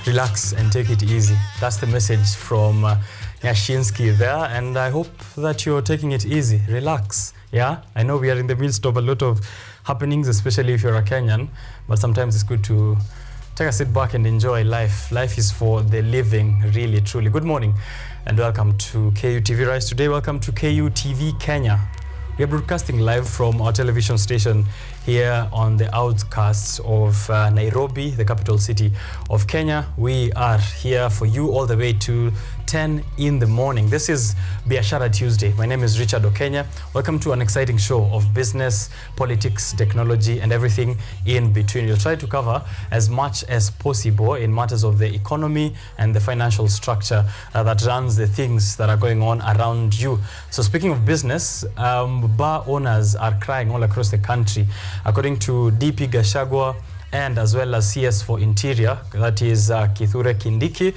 Relax and take it easy. That's the message from Yashinsky there, and I hope that you're taking it easy. Relax. Yeah, I know we are in the midst of a lot of happenings, especially if you're a Kenyan, but sometimes it's good to take a sit back and enjoy life. Life is for the living, really, truly. Good morning and welcome to KUTV Rise Today. Welcome to KUTV Kenya. We are broadcasting live from our television station here on the outskirts of Nairobi, the capital city of Kenya. We are here for you all the way to 10 in the morning. This is Biashara Tuesday. My name is Richard OKENYE. Welcome to an exciting show of business, politics, technology, and everything in between. We'll try to cover as much as possible in matters of the economy and the financial structure that runs the things that are going on around you. So speaking of business, bar owners are crying all across the country. According to DP Gachagua and as well as CS for Interior, that is Kithure Kindiki,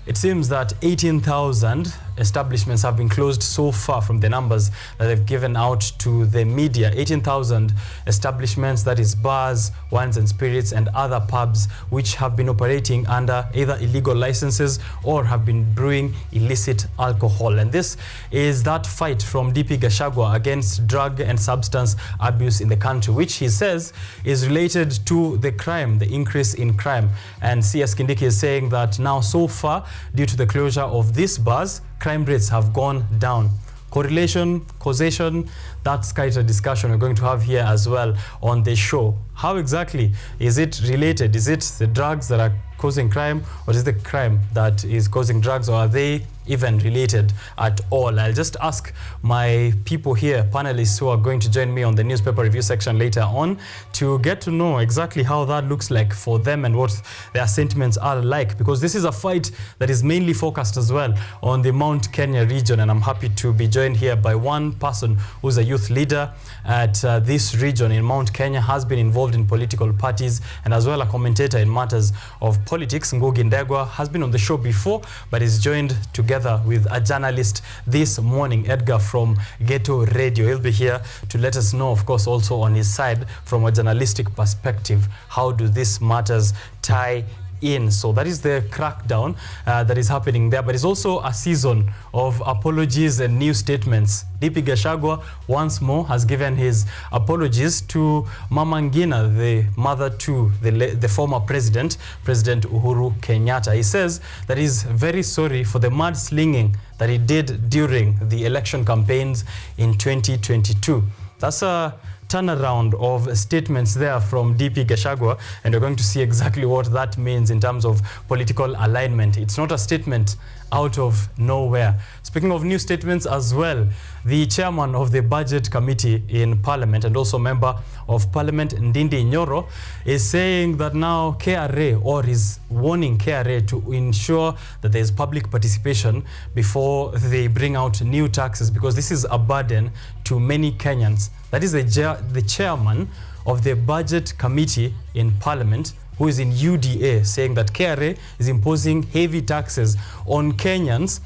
it seems that 18,000 establishments have been closed so far from the numbers that they've given out to the media. 18,000 establishments, that is bars, wines and spirits and other pubs which have been operating under either illegal licenses or have been brewing illicit alcohol. And this is that fight from DP Gachagua against drug and substance abuse in the country, which he says is related to the crime, the increase in crime. And CS Kindiki is saying that now so far, due to the closure of these bars, crime rates have gone down. Correlation, causation, that's quite a discussion we're going to have here as well on the show. How exactly is it related? Is it the drugs that are causing crime, or is it the crime that is causing drugs, or are they even related at all? I'll just ask my people here, panelists who are going to join me on the newspaper review section later on, to get to know exactly how that looks like for them and what their sentiments are like, because this is a fight that is mainly focused as well on the Mount Kenya region, and I'm happy to be joined here by one person who's a youth leader at this region in Mount Kenya, has been involved in political parties and as well a commentator in matters of politics. Ngugi Ndegwa has been on the show before, but is joined together with a journalist this morning, Edgar from Ghetto Radio. He'll be here to let us know, of course, also on his side from a journalistic perspective, how do these matters tie in. So that is the crackdown that is happening there, but it's also a season of apologies and new statements. DP Gachagua once more has given his apologies to Mama Ngina, the mother to the former president, President Uhuru Kenyatta. He says that he's very sorry for the mudslinging that he did during the election campaigns in 2022. That's a turnaround of statements there from DP Gachagua, and we're going to see exactly what that means in terms of political alignment. It's not a statement out of nowhere. Speaking of new statements as well, the chairman of the budget committee in parliament and also member of parliament, Ndindi Nyoro, is saying that now KRA, or is warning KRA to ensure that there's public participation before they bring out new taxes, because this is a burden to many Kenyans. That is the chairman of the budget committee in parliament, who is in UDA, saying that KRA is imposing heavy taxes on Kenyans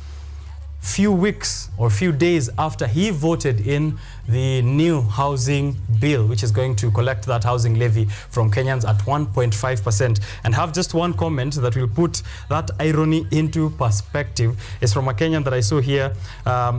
few weeks or few days after he voted in the new housing bill, which is going to collect that housing levy from Kenyans at 1.5%. And have just one comment that will put that irony into perspective. It's from a Kenyan that I saw here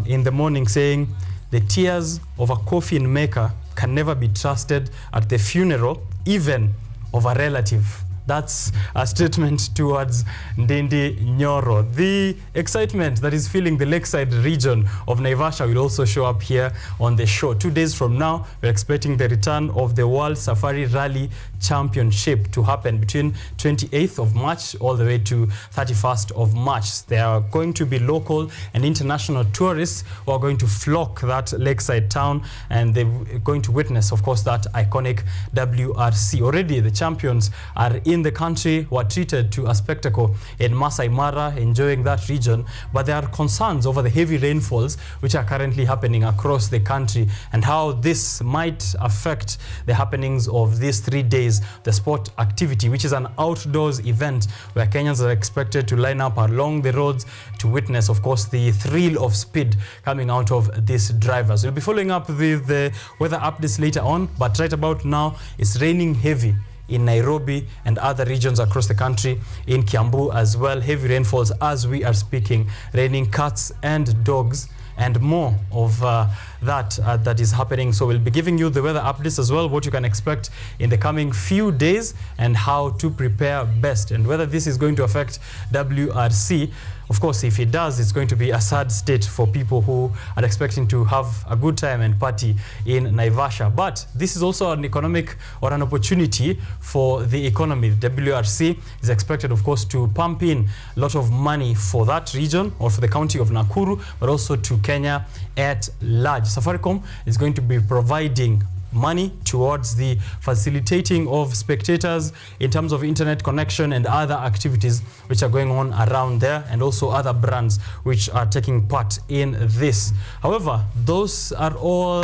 in the morning, saying, "The tears of a coffin maker can never be trusted at the funeral, even of a relative." That's a statement towards Ndindi Nyoro. The excitement that is filling the lakeside region of Naivasha will also show up here on the show. 2 days from now, we're expecting the return of the World Safari Rally Championship to happen between 28th of March all the way to 31st of March. There are going to be local and international tourists who are going to flock that lakeside town, and they're going to witness, of course, that iconic WRC. Already the champions are in the country, were treated to a spectacle in Masai Mara, enjoying that region, but there are concerns over the heavy rainfalls which are currently happening across the country and how this might affect the happenings of these 3 days, the sport activity, which is an outdoors event where Kenyans are expected to line up along the roads to witness, of course, the thrill of speed coming out of these drivers. We'll be following up with the weather updates later on, but right about now, it's raining heavy in Nairobi and other regions across the country, in Kiambu as well. Heavy rainfalls as we are speaking, raining cats and dogs, and more of that is happening. So we'll be giving you the weather updates as well, what you can expect in the coming few days and how to prepare best, and whether this is going to affect WRC. Of course, if it does, it's going to be a sad state for people who are expecting to have a good time and party in Naivasha. But this is also an economic or an opportunity for the economy. The WRC is expected, of course, to pump in a lot of money for that region or for the county of Nakuru, but also to Kenya at large. Safaricom is going to be providing money towards the facilitating of spectators in terms of internet connection and other activities which are going on around there, and also other brands which are taking part in this. However, those are all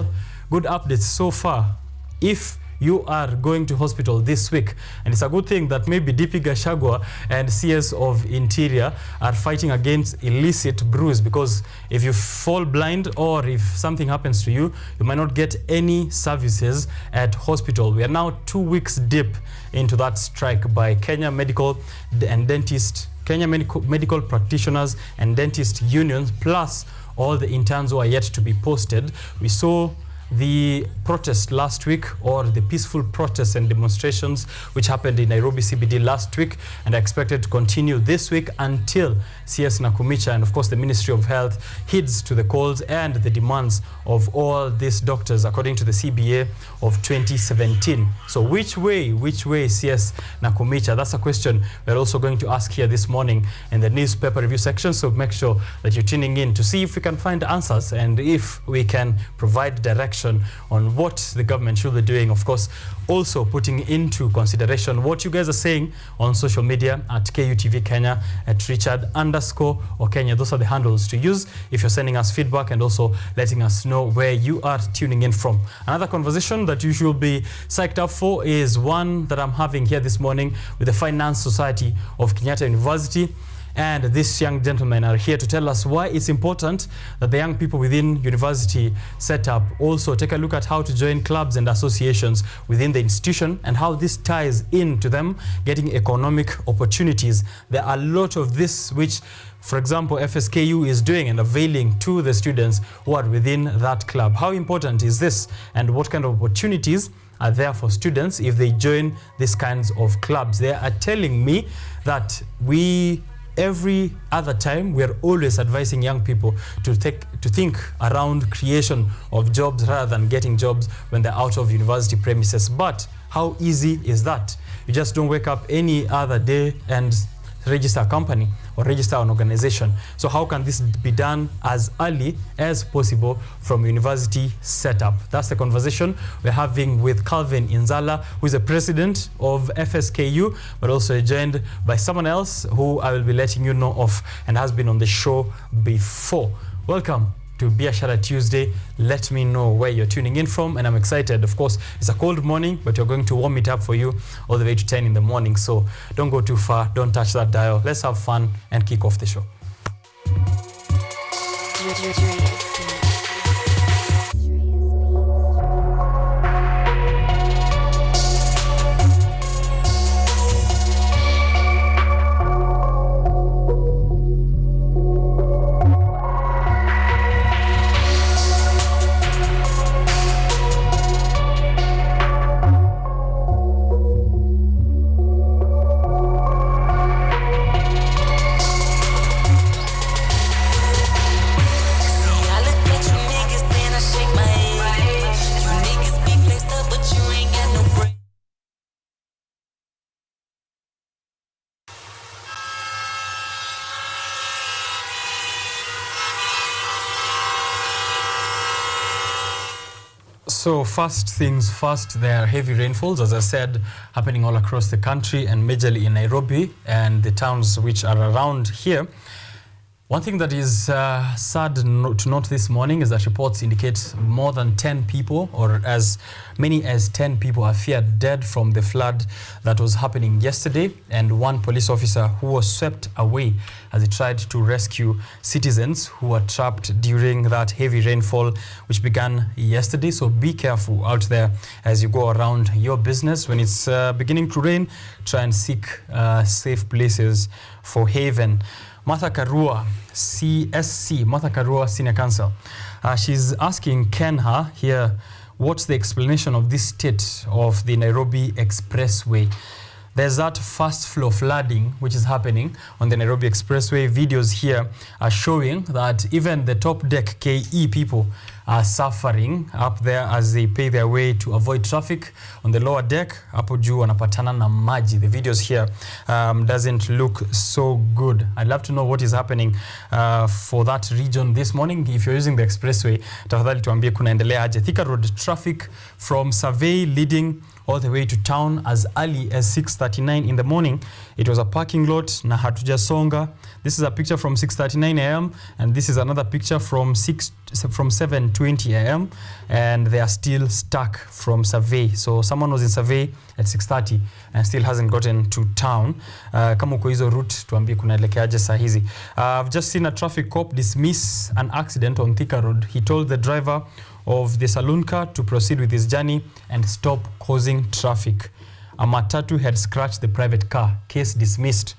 good updates so far. If you are going to hospital this week, and it's a good thing that maybe DP Gachagua and CS of Interior are fighting against illicit brews, because if you fall blind or if something happens to you, you might not get any services at hospital. We are now 2 weeks deep into that strike by Kenya Medical Practitioners and Dentist Unions, plus all the interns who are yet to be posted. We saw the protest last week, or the peaceful protests and demonstrations which happened in Nairobi CBD last week, and are expected to continue this week until CS Nakumicha and of course the Ministry of Health heeds to the calls and the demands of all these doctors according to the CBA of 2017. So which way CS Nakumicha? That's a question we're also going to ask here this morning in the newspaper review section. So make sure that you're tuning in to see if we can find answers and if we can provide direction on what the government should be doing. Of course, also putting into consideration what you guys are saying on social media at KUTV Kenya, at Richard_OKENYE. Those are the handles to use if you're sending us feedback and also letting us know where you are tuning in from. Another conversation that you should be psyched up for is one that I'm having here this morning with the Finance Society of Kenyatta University. And these young gentlemen are here to tell us why it's important that the young people within university setup also take a look at how to join clubs and associations within the institution and how this ties into them getting economic opportunities. There are a lot of this which, for example, FSKU is doing and availing to the students who are within that club. How important is this, and what kind of opportunities are there for students if they join these kinds of clubs? They are telling me that every other time, we are always advising young people to think around creation of jobs rather than getting jobs when they're out of university premises. But how easy is that? You just don't wake up any other day and register a company or register an organization. So how can this be done as early as possible from university setup? That's the conversation we're having with Calvin Inzala, who is the president of FSKU, but also joined by someone else who I will be letting you know of and has been on the show before. Welcome to Biashara Tuesday. Let me know where you're tuning in from, and I'm excited. Of course, it's a cold morning, but you're going to warm it up for you all the way to 10 in the morning. So don't go too far, don't touch that dial. Let's have fun and kick off the show. So first things first, there are heavy rainfalls, as I said, happening all across the country and majorly in Nairobi and the towns which are around here. One thing that is sad to note this morning is that reports indicate more than 10 people, or as many as 10 people, are feared dead from the flood that was happening yesterday, and one police officer who was swept away as he tried to rescue citizens who were trapped during that heavy rainfall which began yesterday. So be careful out there as you go around your business. When it's beginning to rain, try and seek safe places for haven. Martha Karua, CSC, Martha Karua, Senior Counsel. She's asking Kenha here, what's the explanation of this state of the Nairobi Expressway? There's that fast flow flooding which is happening on the Nairobi Expressway. Videos here are showing that even the top deck KE people are suffering up there as they pay their way to avoid traffic. On the lower deck, hapo juu wanapatana na maji. The videos here doesn't look so good. I'd love to know what is happening for that region this morning. If you're using the expressway, tafadhali tuambie kunaendelea aje. Thika Road traffic from Survey leading all the way to town as early as 6:39 in the morning. It was a parking lot na hatujasonga. This is a picture from 6:39 a.m. and this is another picture from 7:20 a.m. and they are still stuck from Survey. So someone was in Survey at 6:30 and still hasn't gotten to town. Kama uko hizo route tuambie kunaelekeaje saa hizi. I've just seen a traffic cop dismiss an accident on Thika Road. He told the driver of the saloon car to proceed with his journey and stop causing traffic. A matatu had scratched the private car. Case dismissed.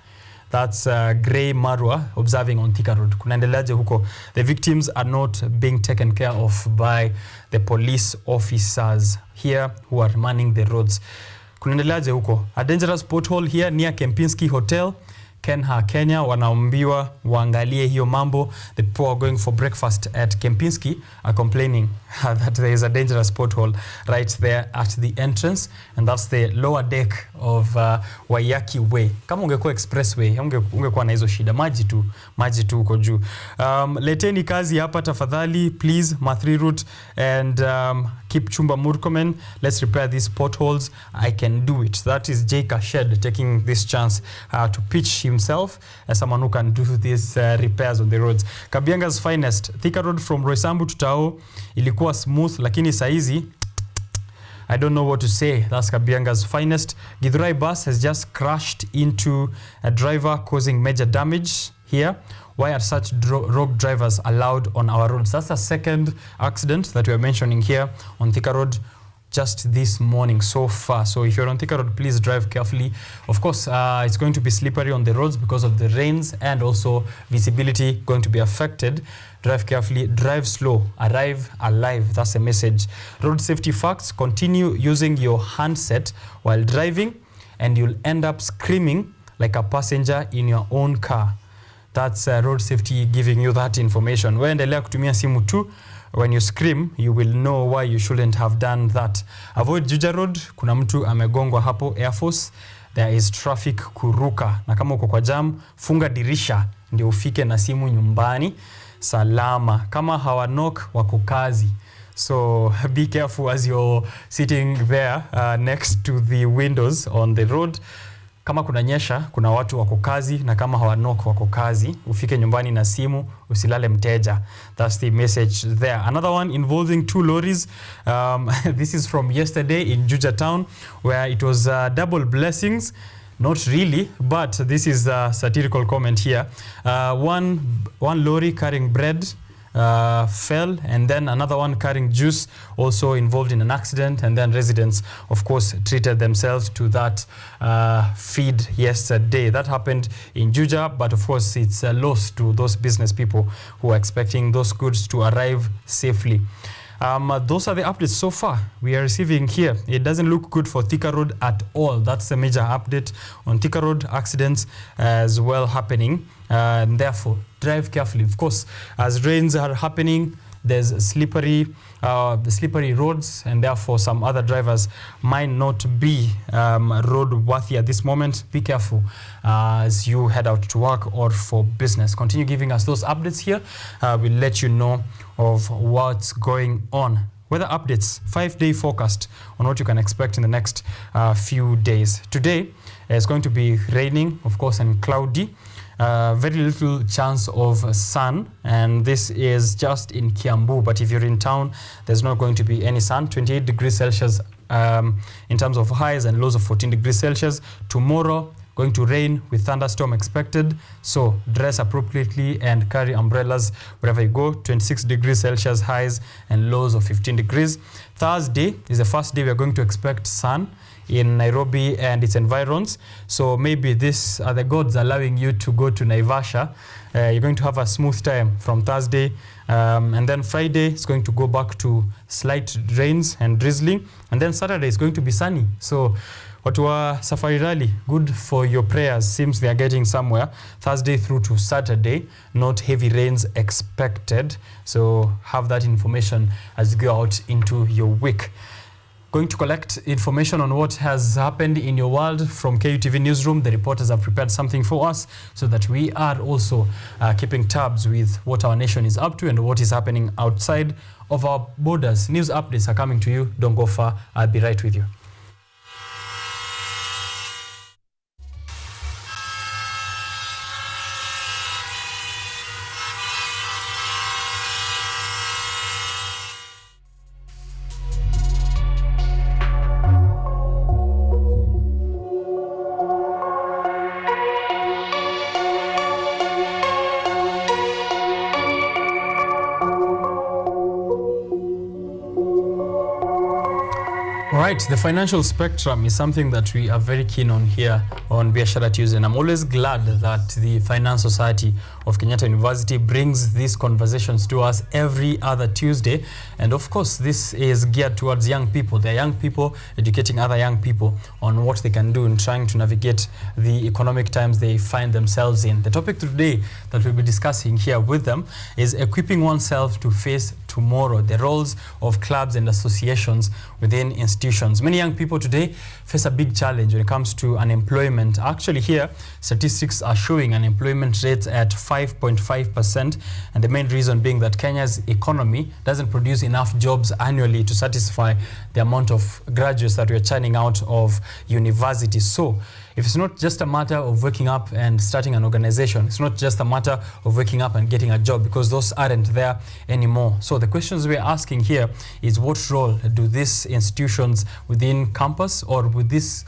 That's Grey Marwa observing on Thika Road. Kunaendeleaje huko? The victims are not being taken care of by the police officers here who are manning the roads. Kunaendeleaje huko? A dangerous pothole here near Kempinski Hotel. Kenya wanaambiwa waangalie hiyo mambo. The people are going for breakfast at Kempinski are complaining that there is a dangerous pothole right there at the entrance, and that's the lower deck of Waiyaki Way. Kama ungekuwa expressway ungekuwa na hizo shida. Maji tu uko juu. Leteni kazi hapa tafadhali please, Mathri route and keep Chumba Murkomen. Let's repair these potholes. I can do it. That is Jay Kashed taking this chance to pitch himself as someone who can do these repairs on the roads. Kabianga's finest. Thika Road from Roysambu to Tao ilikuwa smooth, lakini saizi I don't know what to say. That's Kabianga's finest. Githurai bus has just crashed into a driver, causing major damage here. Why are such rogue drivers allowed on our roads? That's the second accident that we are mentioning here on Thika Road just this morning so far. So if you're on Thika Road, please drive carefully. Of course, it's going to be slippery on the roads because of the rains, and also visibility going to be affected. Drive carefully, drive slow, arrive alive. That's the message. Road safety facts: continue using your handset while driving and you'll end up screaming like a passenger in your own car. That's road safety giving you that information. Waendelea kutumia simu tu. When you scream, you will know why you shouldn't have done that. Avoid Juja Road. Kuna mtu amegongwa hapo Air Force. There is traffic kuruka. Na kama uko kwa jam, funga dirisha ndio ufike na simu nyumbani salama. Kama hawanok wako kazi. So be careful as you're sitting there next to the windows on the road. Kama kunanyesha, kuna watu wako kazi, na kama hawanok wako kazi, ufike nyumbani na simu, usilale mteja. That's the message there. Another one involving two lorries. This is from yesterday in Juja town, where it was double blessings. Not really, but this is a satirical comment here. One lorry carrying bread fell, and then another one carrying juice also involved in an accident, and then residents of course treated themselves to that feed yesterday. That happened in Juja, but of course it's a loss to those business people who are expecting those goods to arrive safely. Those are the updates so far we are receiving here. It doesn't look good for Thika Road at all. That's the major update on Thika Road. Accidents as well happening, and therefore drive carefully. Of course, as rains are happening, there's slippery roads, and therefore some other drivers might not be road worthy at this moment. Be careful as you head out to work or for business. Continue giving us those updates here. We'll let you know of what's going on. Weather updates, 5-day forecast on what you can expect in the next few days. Today is going to be raining, of course, and cloudy. very little chance of sun, and this is just in Kiambu. But if you're in town, there's not going to be any sun. 28 degrees Celsius in terms of highs and lows of 14 degrees Celsius. Tomorrow, going to rain with thunderstorm expected, so dress appropriately and carry umbrellas wherever you go. 26 degrees Celsius highs and lows of 15 degrees. Thursday is the first day we are going to expect sun in Nairobi and its environs, so maybe this are the gods allowing you to go to Naivasha. You're going to have a smooth time from Thursday, and then Friday is going to go back to slight rains and drizzling, and then Saturday is going to be sunny. So watu wa Safari Rally, good for your prayers. Seems they are getting somewhere. Thursday through to Saturday, not heavy rains expected. So have that information as you go out into your week. Going to collect information on what has happened in your world from KUTV Newsroom. The reporters have prepared something for us so that we are also keeping tabs with what our nation is up to and what is happening outside of our borders. News updates are coming to you. Don't go far. I'll be right with you. Right, the financial spectrum is something that we are very keen on here on Biashara Tuesday, and I'm always glad that the Finance Society of Kenyatta University brings these conversations to us every other Tuesday. And of course, this is geared towards young people. They're young people educating other young people on what they can do in trying to navigate the economic times they find themselves in. The topic today that we'll be discussing here with them is equipping oneself to face tomorrow, the roles of clubs and associations within institutions. Many young people today face a big challenge when it comes to unemployment. Actually here, statistics are showing unemployment rates at 5.5%, and the main reason being that Kenya's economy doesn't produce enough jobs annually to satisfy the amount of graduates that we're churning out of university. So if it's not just a matter of waking up and starting an organization, it's not just a matter of waking up and getting a job, because those aren't there anymore. So the questions we're asking here is, what role do these institutions within campus, or with these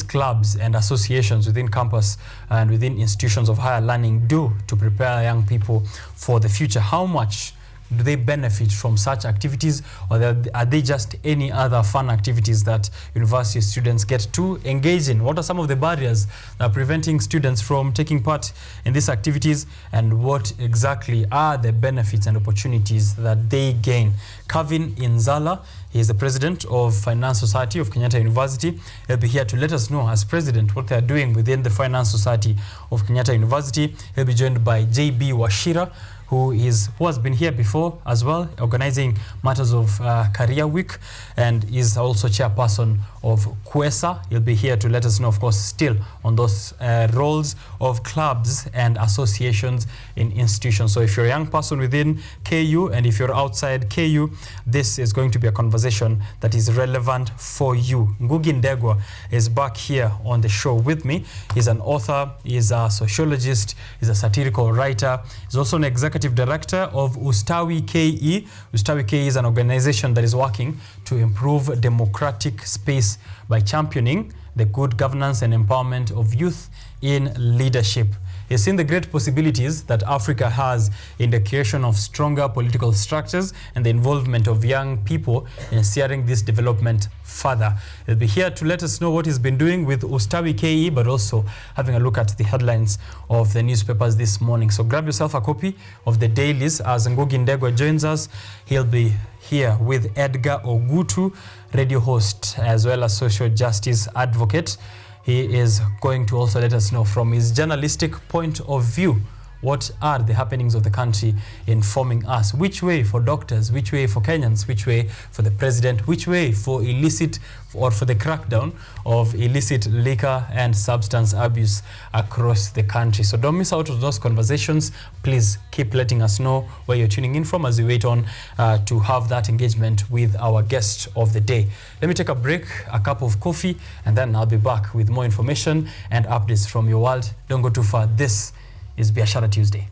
clubs and associations within campus and within institutions of higher learning do to prepare young people for the future? How much do they benefit from such activities, or are they just any other fun activities that university students get to engage in? What are some of the barriers that are preventing students from taking part in these activities, and what exactly are the benefits and opportunities that they gain? Kevin Inzala, he is the president of Finance Society of Kenyatta University. He'll be here to let us know, as president, what they are doing within the Finance Society of Kenyatta University. He'll be joined by JB Washira, who has been here before as well, organizing matters of Career Week, and is also chairperson of KUESA. He'll be here to let us know, of course, still on those roles of clubs and associations in institutions. So if you're a young person within KU, and if you're outside KU, this is going to be a conversation that is relevant for you. Ngugi Ndegwa is back here on the show with me. He's an author, he's a sociologist, he's a satirical writer. He's also an executive director of Ustawi KE. Ustawi KE is an organization that is working to improve democratic space by championing the good governance and empowerment of youth in leadership. He's seen the great possibilities that Africa has in the creation of stronger political structures and the involvement of young people in steering this development further. He'll be here to let us know what he's been doing with Ustawi KE, but also having a look at the headlines of the newspapers this morning. So grab yourself a copy of the dailies as Ngugi Ndegwa joins us. He'll be here with Edgar Ogutu, radio host, as well as social justice advocate. He is going to also let us know from his journalistic point of view what are the happenings of the country informing us. Which way for doctors, which way for Kenyans, which way for the president, which way for illicit or for the crackdown of illicit liquor and substance abuse across the country. So don't miss out on those conversations. Please keep letting us know where you're tuning in from as we wait on to have that engagement with our guest of the day. Let me take a break, a cup of coffee, and then I'll be back with more information and updates from your world. Don't go too far. This is Biashara Tuesday.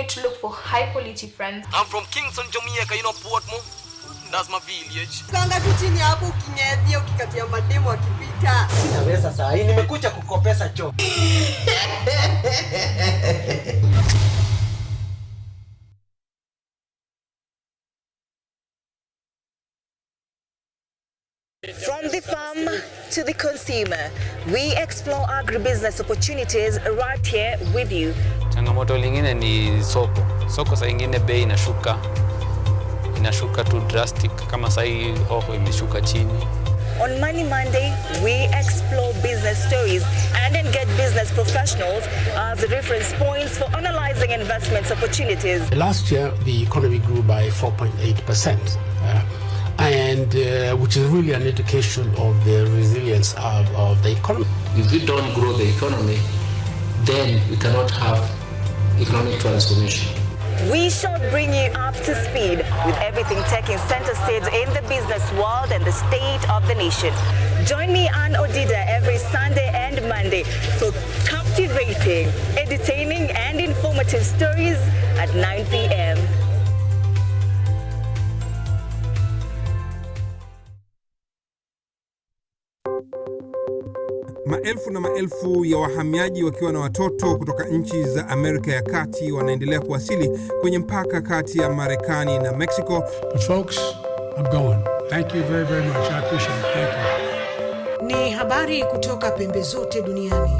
To look for high quality friends. I'm from Kingston, Jamaica, you know Portmore. That's my village. Kanga chini hapo ukinyevia ukikatia mademo akipita. Naweza sasa hii nimekuja kukopesa choo. From the farm to the consumer, we explore agribusiness opportunities right here with you. Changamoto lingine ni soko. Soko saa ingine bei inashuka tu drastic kama saa hii hoho imeshuka chini. On Money Monday, we explore business stories and engage business professionals as reference points for analyzing investment opportunities. Last year, the economy grew by 4.8%. Which is really an indication of the resilience of the economy. If we don't grow the economy, then we cannot have economic transformation. We shall bring you up to speed with everything taking center stage in the business world and the state of the nation. Join me, Ann Odida, every Sunday and Monday for captivating, entertaining, and informative stories at 9 p.m. Maelfu na maelfu ya wahamiaji wakiwa na watoto kutoka nchi za Amerika ya Kati wanaendelea kuwasili kwenye mpaka kati ya Marekani na Mexico. But folks, I'm going. Thank you very, very much. I appreciate it. Thank you. Ni habari kutoka pembe zote duniani.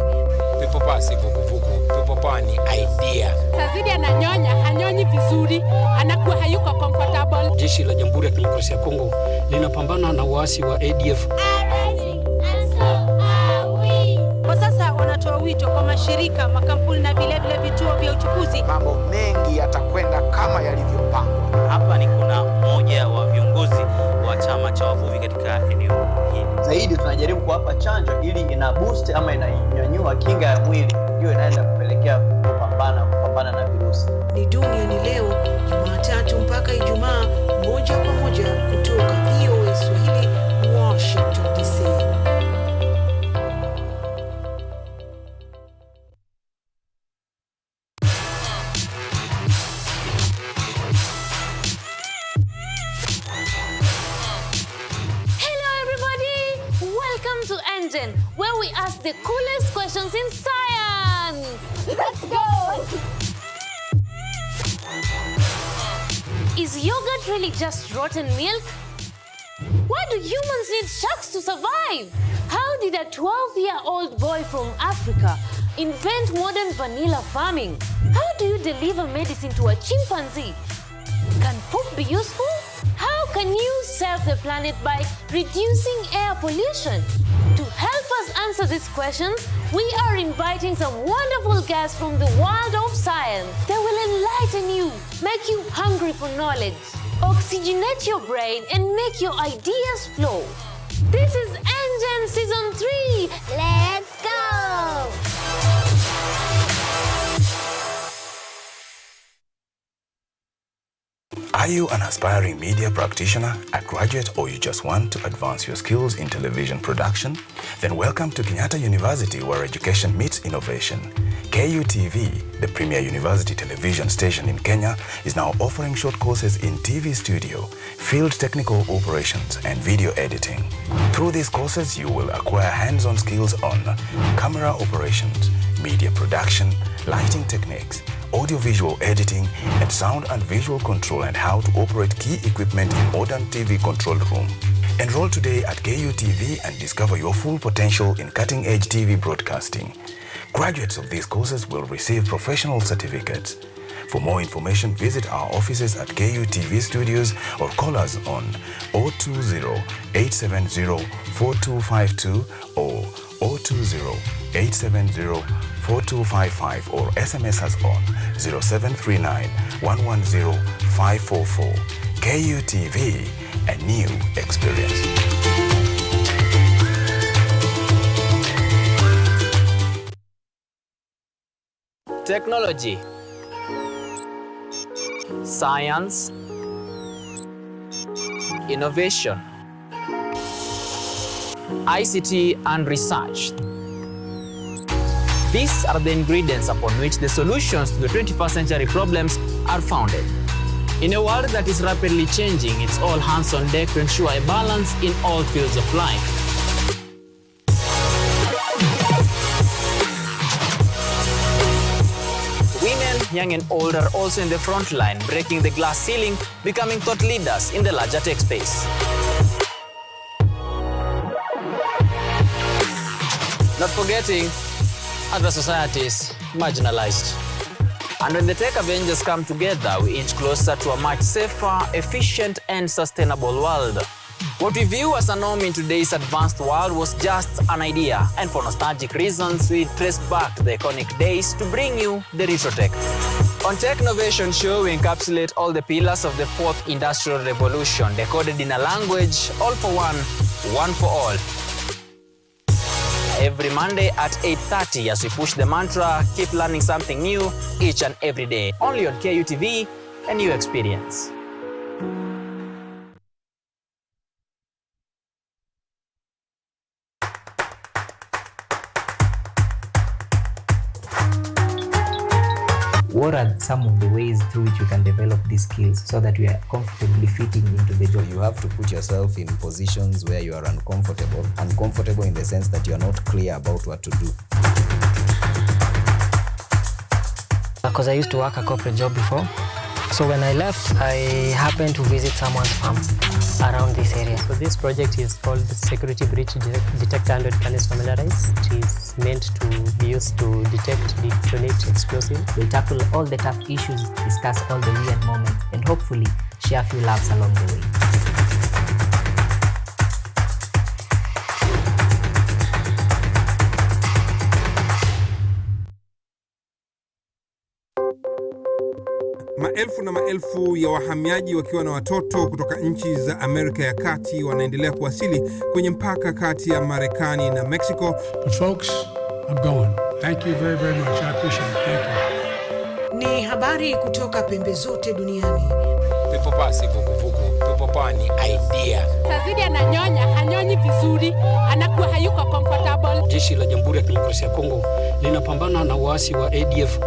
Pepo pasi vuguvugu. Pepo pa ni idea. Tazidi ananyonya, hanyonyi vizuri, anakuwa hayuko comfortable. Jeshi la Jamhuri ya Kidemokrasia ya Kongo linapambana na waasi wa ADF. Wanatoa wito kwa mashirika, makampuni na vile vituo vya uchukuzi. Mambo mengi yatakwenda kama yalivyopangwa. Hapa ni kuna mmoja wa viongozi wa chama cha wavuvi katika eneo hili. Zaidi tunajaribu kuwapa chanjo ili ina boost ama inanyanyua kinga ya mwili, hiyo inaenda kupelekea kupambana na virusi. Ni duniani leo, Jumatatu mpaka Ijumaa, moja kwa moja kutoka VOA Swahili, Washington DC. Where we ask the coolest questions in science. Let's go! Is yogurt really just rotten milk? Why do humans need sharks to survive? How did a 12-year-old boy from Africa invent modern vanilla farming? How do you deliver medicine to a chimpanzee? Can poop be useful? How can you save the planet by reducing air pollution? To help us answer these questions, we are inviting some wonderful guests from the world of science. They will enlighten you, make you hungry for knowledge, oxygenate your brain, and make your ideas flow. This is Engine Season 3. Let's go! Are you an aspiring media practitioner, a graduate, or you just want to advance your skills in television production? Then welcome to Kenyatta University, where education meets innovation. KUTV, the premier university television station in Kenya, is now offering short courses in TV studio, field technical operations, and video editing. Through these courses, you will acquire hands-on skills on camera operations, media production, lighting techniques, audio-visual editing, and sound and visual control, and how to operate key equipment in modern TV control room. Enroll today at KUTV and discover your full potential in cutting-edge TV broadcasting. Graduates of these courses will receive professional certificates. For more information, visit our offices at KUTV Studios or call us on 020-870-4252 or 020-870-4255 or SMS us on 0739-110-544. KUTV, a new experience. Technology, science, innovation, ICT and research. These are the ingredients upon which the solutions to the 21st century problems are founded. In a world that is rapidly changing, it's all hands on deck to ensure a balance in all fields of life. Women, young and old, are also in the front line, breaking the glass ceiling, becoming thought leaders in the larger tech space. Not forgetting other societies marginalized. And when the tech Avengers come together, we inch closer to a much safer, efficient and sustainable world. What we view as a norm in today's advanced world was just an idea, and for nostalgic reasons, we trace back to the iconic days to bring you the retro tech. On Tech Innovation Show, we encapsulate all the pillars of the fourth industrial revolution, decoded in a language, all for one for all. Every Monday at 8:30 as we push the mantra, keep learning something new each and every day. Only on KUTV, a new experience. What are some of the ways through which you can develop these skills so that you are comfortably fitting into the job? You have to put yourself in positions where you are uncomfortable. Uncomfortable in the sense that you are not clear about what to do. Because I used to work a corporate job before. So when I left, I happened to visit someone's farm around this area. So this project is called Security Breach Detector and Can Familiarize. It is meant to be used to detect, detonate explosives. We'll tackle all the tough issues, discuss all the weird moments, and hopefully share a few laughs along the way. Maelfu na maelfu ya wahamiaji wakiwa na watoto kutoka nchi za Amerika ya Kati wanaendelea kuwasili kwenye mpaka kati ya Marekani na Mexico. But folks, I'm going. Thank you very, very much. I appreciate it. Thank you. Ni habari kutoka pembe zote duniani. Pepo pasi vuguvugu, pepo pani idea. Sazidi ananyonya, hanyonyi vizuri, anakuwa hayuko comfortable. Jeshi la Jamhuri ya Kidemokrasia ya Kongo linapambana na waasi wa ADF.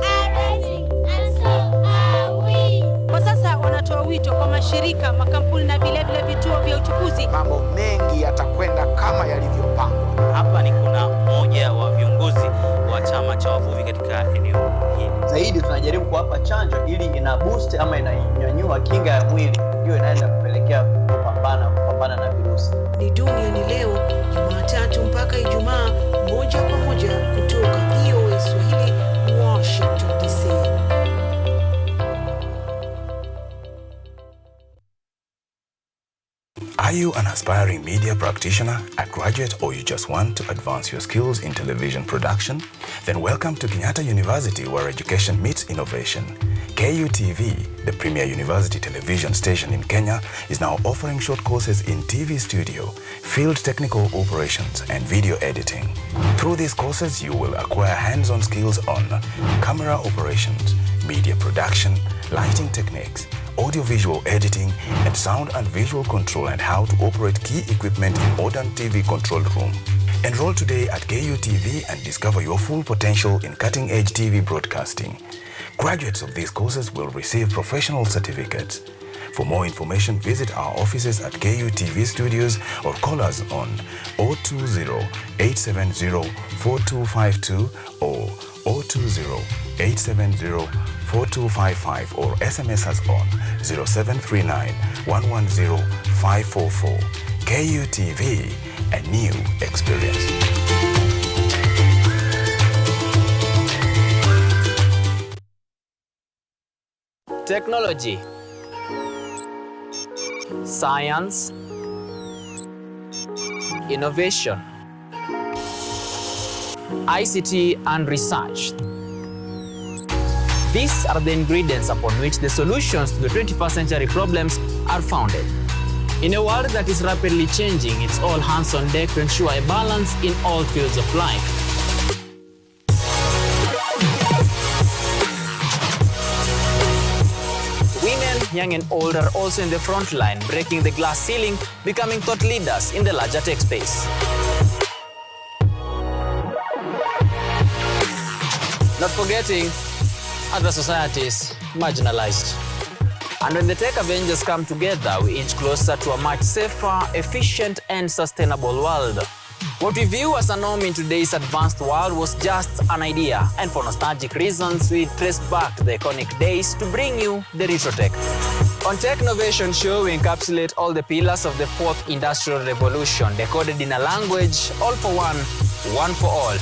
Kwa sasa wanatoa wito kwa mashirika, makampuni na vile vituo vya uchukuzi. Mambo mengi yatakwenda kama yalivyopangwa. Hapa ni kuna mmoja wa viongozi wa chama cha wavuvi katika eneo hili. Zaidi tunajaribu kuwapa chanjo ili ina boost ama inanyanyua kinga ya mwili, hiyo inaenda kupelekea kupambana na virusi. Ni duniani leo, Jumatatu mpaka Ijumaa, moja kwa moja kutoka VOA Swahili, Washington DC. Are you an aspiring media practitioner, a graduate, or you just want to advance your skills in television production? Then welcome to Kenyatta University, where education meets innovation. KUTV, the premier university television station in Kenya, is now offering short courses in TV studio, field technical operations, and video editing. Through these courses, you will acquire hands-on skills on camera operations, media production, lighting techniques, audio-visual editing, and sound and visual control, and how to operate key equipment in modern TV control room. Enroll today at KUTV and discover your full potential in cutting-edge TV broadcasting. Graduates of these courses will receive professional certificates. For more information, visit our offices at KUTV studios or call us on 020-870-4252 or 020-870-4255 or SMS us on 0739-110-544. KUTV, a new experience. Technology, science, innovation, ICT and research. These are the ingredients upon which the solutions to the 21st century problems are founded. In a world that is rapidly changing, it's all hands on deck to ensure a balance in all fields of life. young and old, are also in the front line, breaking the glass ceiling, becoming thought leaders in the larger tech space. Not forgetting other societies marginalized. And when the tech Avengers come together, we inch closer to a much safer, efficient, and sustainable world. What we view as a norm in today's advanced world was just an idea, and for nostalgic reasons, we trace back the iconic days to bring you the retro tech. On Tech Innovation Show, we encapsulate all the pillars of the fourth industrial revolution, decoded in a language, all for one for all.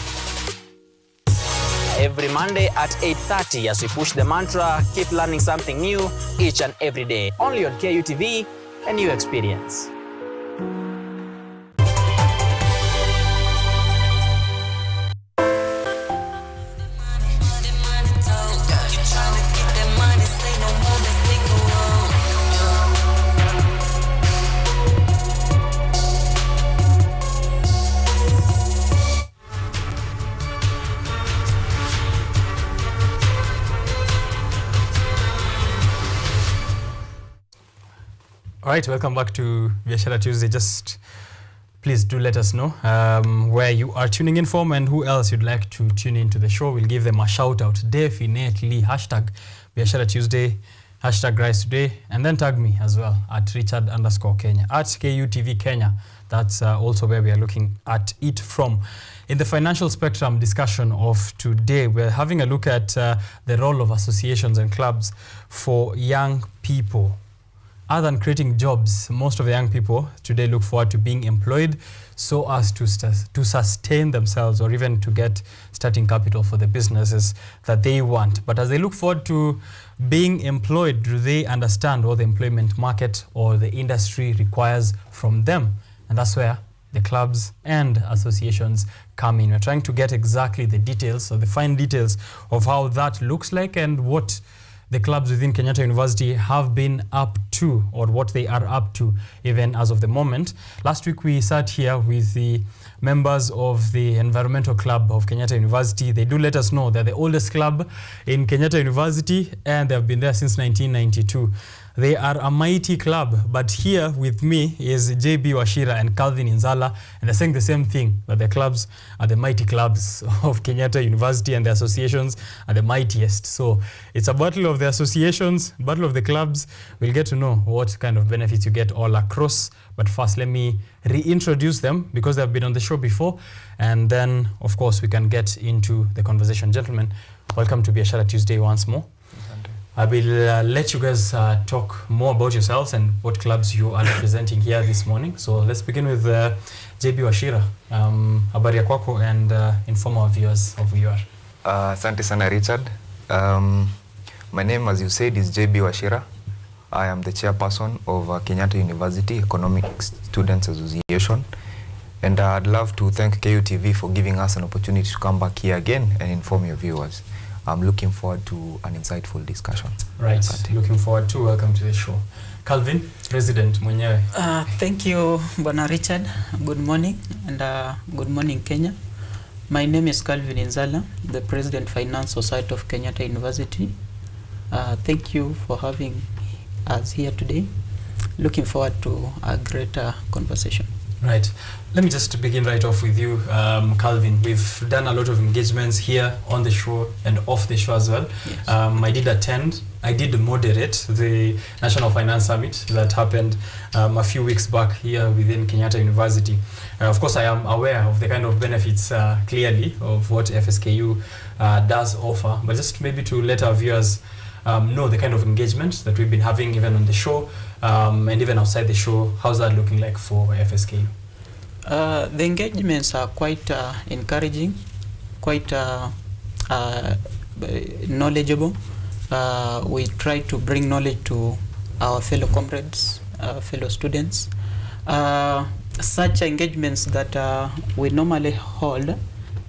Every Monday at 8:30 as we push the mantra, keep learning something new each and every day. Only on KUTV, a new experience. All right, welcome back to Biashara Tuesday. Just please do let us know where you are tuning in from and who else you'd like to tune into the show. We'll give them a shout out. Definitely. Hashtag Biashara Tuesday, hashtag Rise Today, and then tag me as well at Richard_Kenya, at KUTV Kenya. That's also where we are looking at it from. In the financial spectrum discussion of today, we're having a look at the role of associations and clubs for young people. Other than creating jobs, most of the young people today look forward to being employed so as to sustain themselves or even to get starting capital for the businesses that they want. But as they look forward to being employed, do they understand what the employment market or the industry requires from them? And that's where the clubs and associations come in. We're trying to get exactly the details, or the fine details of how that looks like and what the clubs within Kenyatta University have been up to, or what they are up to even as of the moment. Last week we sat here with the members of the Environmental Club of Kenyatta University. They do let us know they're the oldest club in Kenyatta University and they've been there since 1992. They are a mighty club, but here with me is JB Washira and Calvin Inzala, and they're saying the same thing, that the clubs are the mighty clubs of Kenyatta University and the associations are the mightiest. So it's a battle of the associations, battle of the clubs. We'll get to know what kind of benefits you get all across. But first, let me reintroduce them because they've been on the show before, and then, of course, we can get into the conversation. Gentlemen, welcome to Biashara Tuesday once more. I will let you guys talk more about yourselves and what clubs you are representing here this morning. So let's begin with JB Washira. Habari ya kwako, and inform our viewers of who you are. Asante sana Richard. My name, as you said, is JB Washira. I am the chairperson of Kenyatta University Economic Students Association. And I'd love to thank KUTV for giving us an opportunity to come back here again and inform your viewers. I'm looking forward to an insightful discussion. Right, looking forward to. Welcome to the show. Calvin, President mwenyewe. Thank you, Bwana Richard. Good morning, and good morning, Kenya. My name is Calvin Inzala, the President Finance Society of Kenyatta University. Thank you for having us here today. Looking forward to a greater conversation. Right. Let me just begin right off with you, Calvin. We've done a lot of engagements here on the show and off the show as well. Yes. I did moderate the National Finance Summit that happened a few weeks back here within Kenyatta University. Of course, I am aware of the kind of benefits clearly of what FSKU does offer, but just maybe to let our viewers know the kind of engagement that we've been having even on the show and even outside the show. How's that looking like for FSKU? The engagements are quite encouraging, quite knowledgeable. We try to bring knowledge to our fellow comrades, fellow students. Such engagements that we normally hold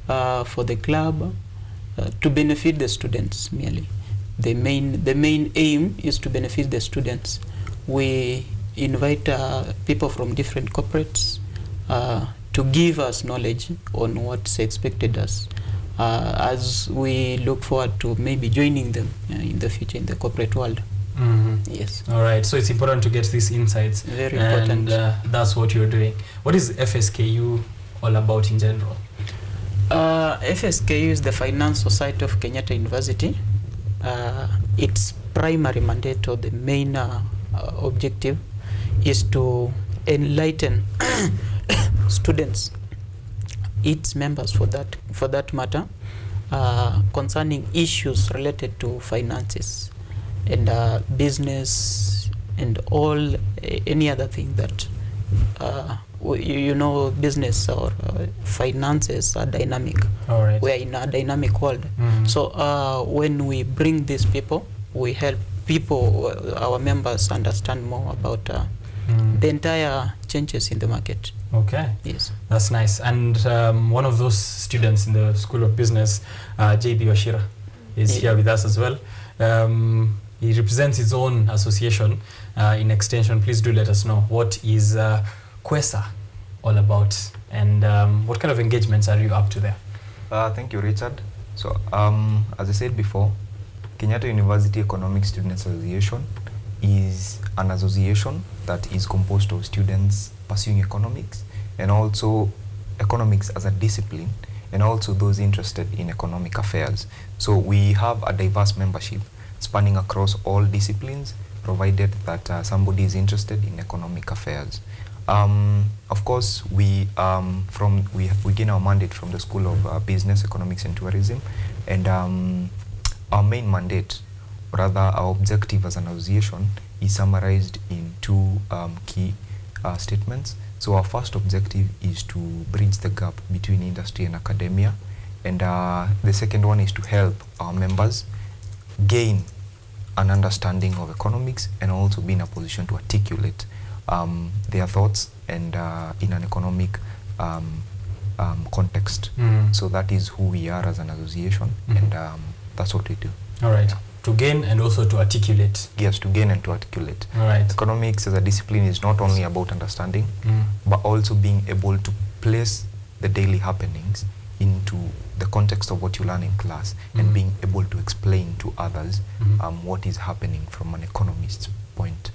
for the club to benefit the students merely. The main aim is to benefit the students. We invite people from different corporates to give us knowledge on what's expected us as we look forward to maybe joining them in the future in the corporate world. Yes. All right. So it's important to get these insights. Very important. And that's what you're doing. What is FSKU all about in general? FSKU is the Finance Society of Kenyatta University. Its primary mandate or the main objective is to enlighten students, its members for that matter, concerning issues related to finances and business and all any other thing that business or finances are dynamic. All right. We are in a dynamic world. So when we bring these people, we help people, our members, understand more about the entire changes in the market. Okay. Yes. That's nice. And one of those students in the School of Business, JB Biashara, is here with us as well. He represents his own association in extension. Please do let us know what is KUESA all about, and what kind of engagements are you up to there? Thank you, Richard. So, as I said before, Kenyatta University Economic Students Association is an association that is composed of students pursuing economics, and also economics as a discipline, and also those interested in economic affairs. So we have a diverse membership spanning across all disciplines, provided that somebody is interested in economic affairs. Of course, we gain our mandate from the School of Business, Economics and Tourism, and our main mandate, rather our objective as an association, is summarized in two key statements. So our first objective is to bridge the gap between industry and academia, and the second one is to help our members gain an understanding of economics and also be in a position to articulate their thoughts and in an economic context. So that is who we are as an association, and that's what we do. All right. To gain and also to articulate. Yes, to gain and to articulate. All right. Economics as a discipline is not only about understanding, but also being able to place the daily happenings into the context of what you learn in class, and being able to explain to others what is happening from an economist's point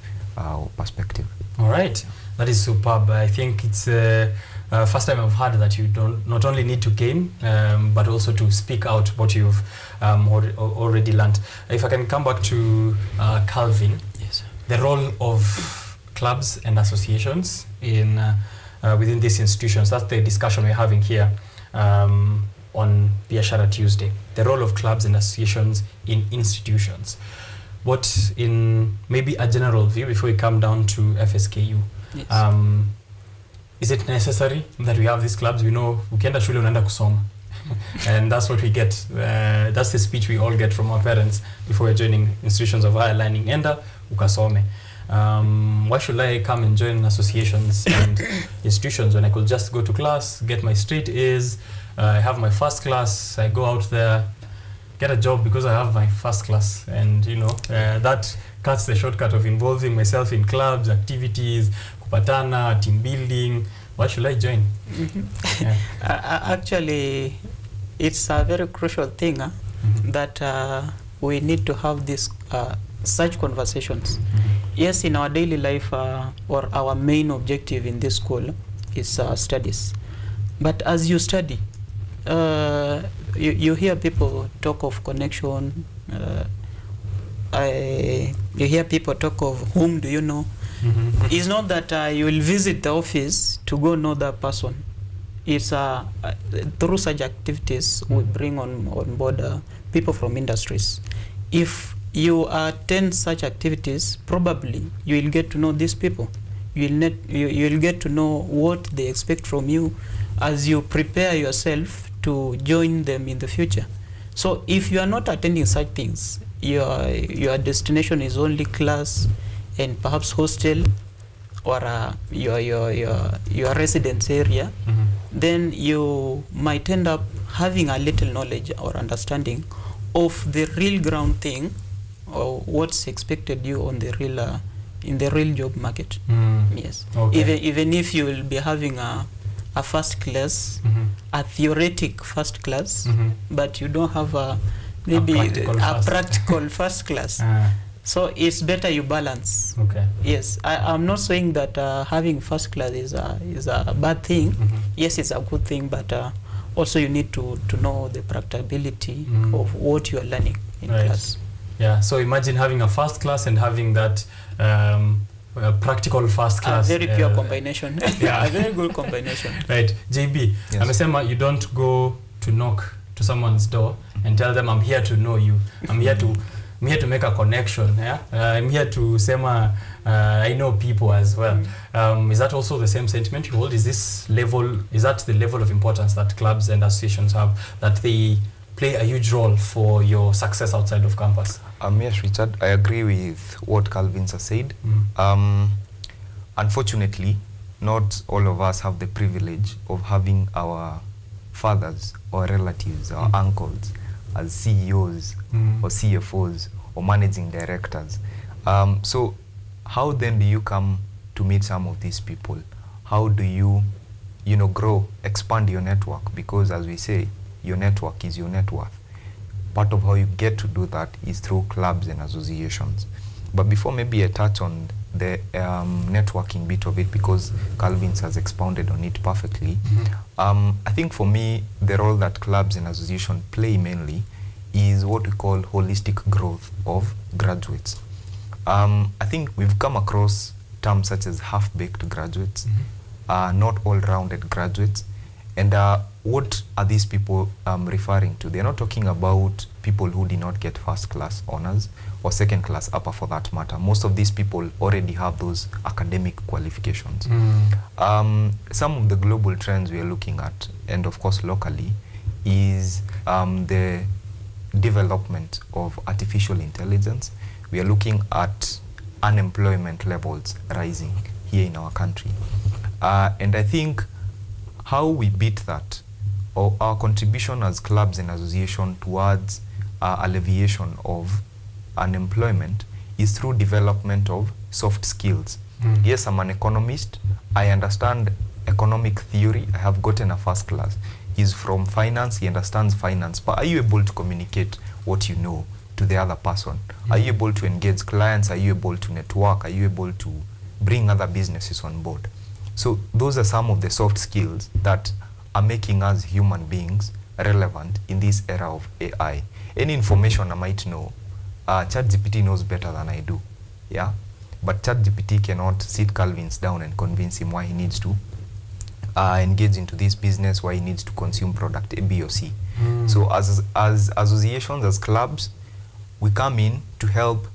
perspective. All right, that is superb. I think it's first time I've heard that you don't not only need to gain, but also to speak out what you've already learned. If I can come back to Calvin, yes, the role of clubs and associations in within these institutions. That's the discussion we're having here on Biashara Tuesday. The role of clubs and associations in institutions. What, in maybe a general view, before we come down to FSKU, yes, is it necessary that we have these clubs? We know ukienda shule unaenda kusoma, and that's what we get. That's the speech we all get from our parents before we're joining institutions of higher learning. Enda ukasome. Why should I come and join associations and institutions when I could just go to class, get my straight A's, I have my first class, I go out there, get a job because I have my first class, and that cuts the shortcut of involving myself in clubs, activities, kupatana, team building. Why should I join? Yeah. Actually, it's a very crucial thing that we need to have this such conversations. Yes, in our daily life, or our main objective in this school is studies. But as you study, you hear people talk of connection. You hear people talk of whom do you know. It's not that you will visit the office to go know that person. It's through such activities we bring on board people from industries. If you attend such activities, probably you will get to know these people. You will get to know what they expect from you as you prepare yourself to join them in the future. So if you are not attending such things, your destination is only class and perhaps hostel or your residence area, then you might end up having a little knowledge or understanding of the real ground thing, or what's expected you on the real in the real job market. Yes. Okay. Even if you will be having a first class, a theoretic first class, but you don't have maybe a practical first class, So it's better you balance. Okay. Yes, I'm not saying that having first class is a bad thing. Yes, it's a good thing, but also you need to know the practicability of what you are learning in class. Yeah, so imagine having a first class and having that practical first class. A very pure combination. Yeah. A very good combination. Right. JB, Yes. amesema you don't go to knock to someone's door and tell them I'm here to know you. I'm here to make a connection. Yeah. I'm here to sema I know people as well. Is that also the same sentiment you hold? Is that the level of importance that clubs and associations have, that they play a huge role for your success outside of campus? Yes, Richard, I agree with what Calvin has said. Unfortunately, not all of us have the privilege of having our fathers or relatives or uncles as CEOs or CFOs or managing directors. So how then do you come to meet some of these people? How do you grow, expand your network? Because as we say, your network is your net worth. Part of how you get to do that is through clubs and associations. But before maybe I touch on the networking bit of it, because Calvin has expounded on it perfectly, I think for me, the role that clubs and associations play mainly is what we call holistic growth of graduates. I think we've come across terms such as half-baked graduates, not all-rounded graduates. And what are these people referring to? They're not talking about people who did not get first class honors or second class upper for that matter. Most of these people already have those academic qualifications. Some of the global trends we are looking at, and of course locally, is the development of artificial intelligence. We are looking at unemployment levels rising here in our country. And I think how we beat that, or our contribution as clubs and associations towards alleviation of unemployment, is through development of soft skills. Yes, I'm an economist. I understand economic theory. I have gotten a first class. He's from finance. He understands finance. But are you able to communicate what you know to the other person? Are you able to engage clients? Are you able to network? Are you able to bring other businesses on board? So those are some of the soft skills that are making us human beings relevant in this era of AI. Any information I might know, ChatGPT knows better than I do. Yeah, but ChatGPT cannot sit Calvin's down and convince him why he needs to engage into this business, why he needs to consume product A, B, or C. So as associations, as clubs, we come in to help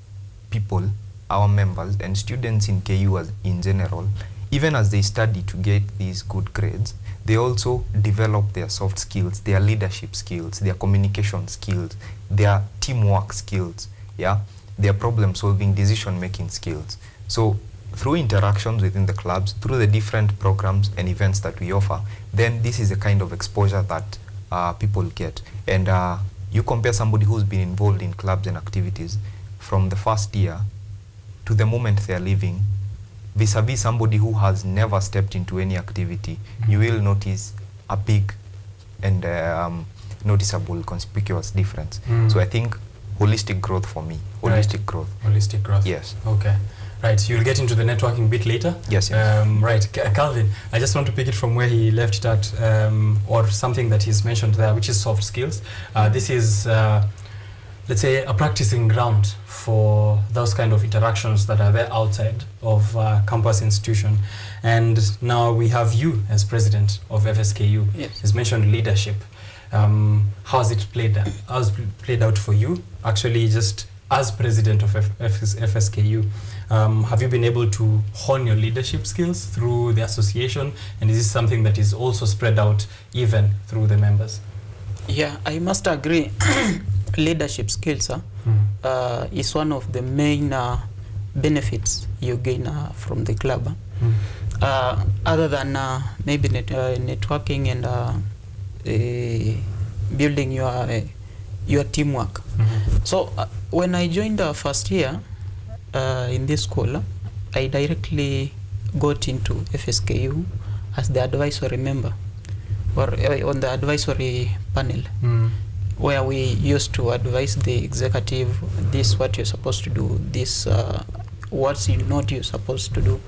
people, our members and students in KU as in general, even as they study to get these good grades, they also develop their soft skills, their leadership skills, their communication skills, their teamwork skills, yeah, their problem-solving, decision-making skills. So through interactions within the clubs, through the different programs and events that we offer, then this is the kind of exposure that people get. And you compare somebody who's been involved in clubs and activities from the first year to the moment they're leaving, vis-a-vis somebody who has never stepped into any activity, you will notice a big and noticeable, conspicuous difference. So I think holistic growth for me. Holistic growth. Holistic growth. Yes. Okay. Right. You'll get into the networking bit later. Yes. Right. Calvin, I just want to pick it from where he left it at, or something that he's mentioned there, which is soft skills. This is, let's say, a practicing ground for those kind of interactions that are there outside of campus institution. And now we have you as president of FSKU. Yes. He's mentioned leadership. How has it played out for you? Actually, just as president of FSKU, have you been able to hone your leadership skills through the association? And is this something that is also spread out even through the members? Yeah, I must agree. Leadership skills is one of the main benefits you gain from the club. Other than maybe networking and building your teamwork. So when I joined the first year in this school, I directly got into FSKU as the advisory member, or on the advisory panel. where we used to advise the executive, this what you're supposed to do, this what you're supposed to do.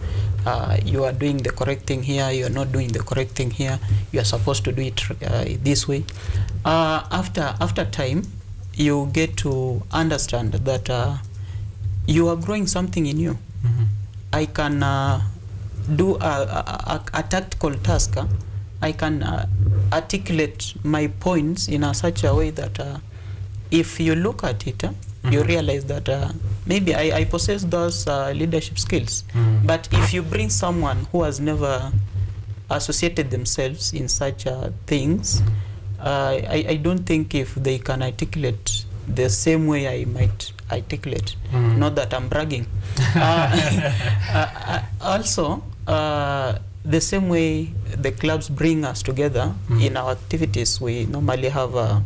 You are doing the correct thing here, you are not doing the correct thing here, you are supposed to do it this way. After time, you get to understand that you are growing something in you. I can do a tactical task. I can articulate my points in such a way that if you look at it, you realize that maybe I possess those leadership skills. But if you bring someone who has never associated themselves in such things, I don't think if they can articulate the same way I might articulate. Not that I'm bragging. Also, the same way the clubs bring us together in our activities, we normally have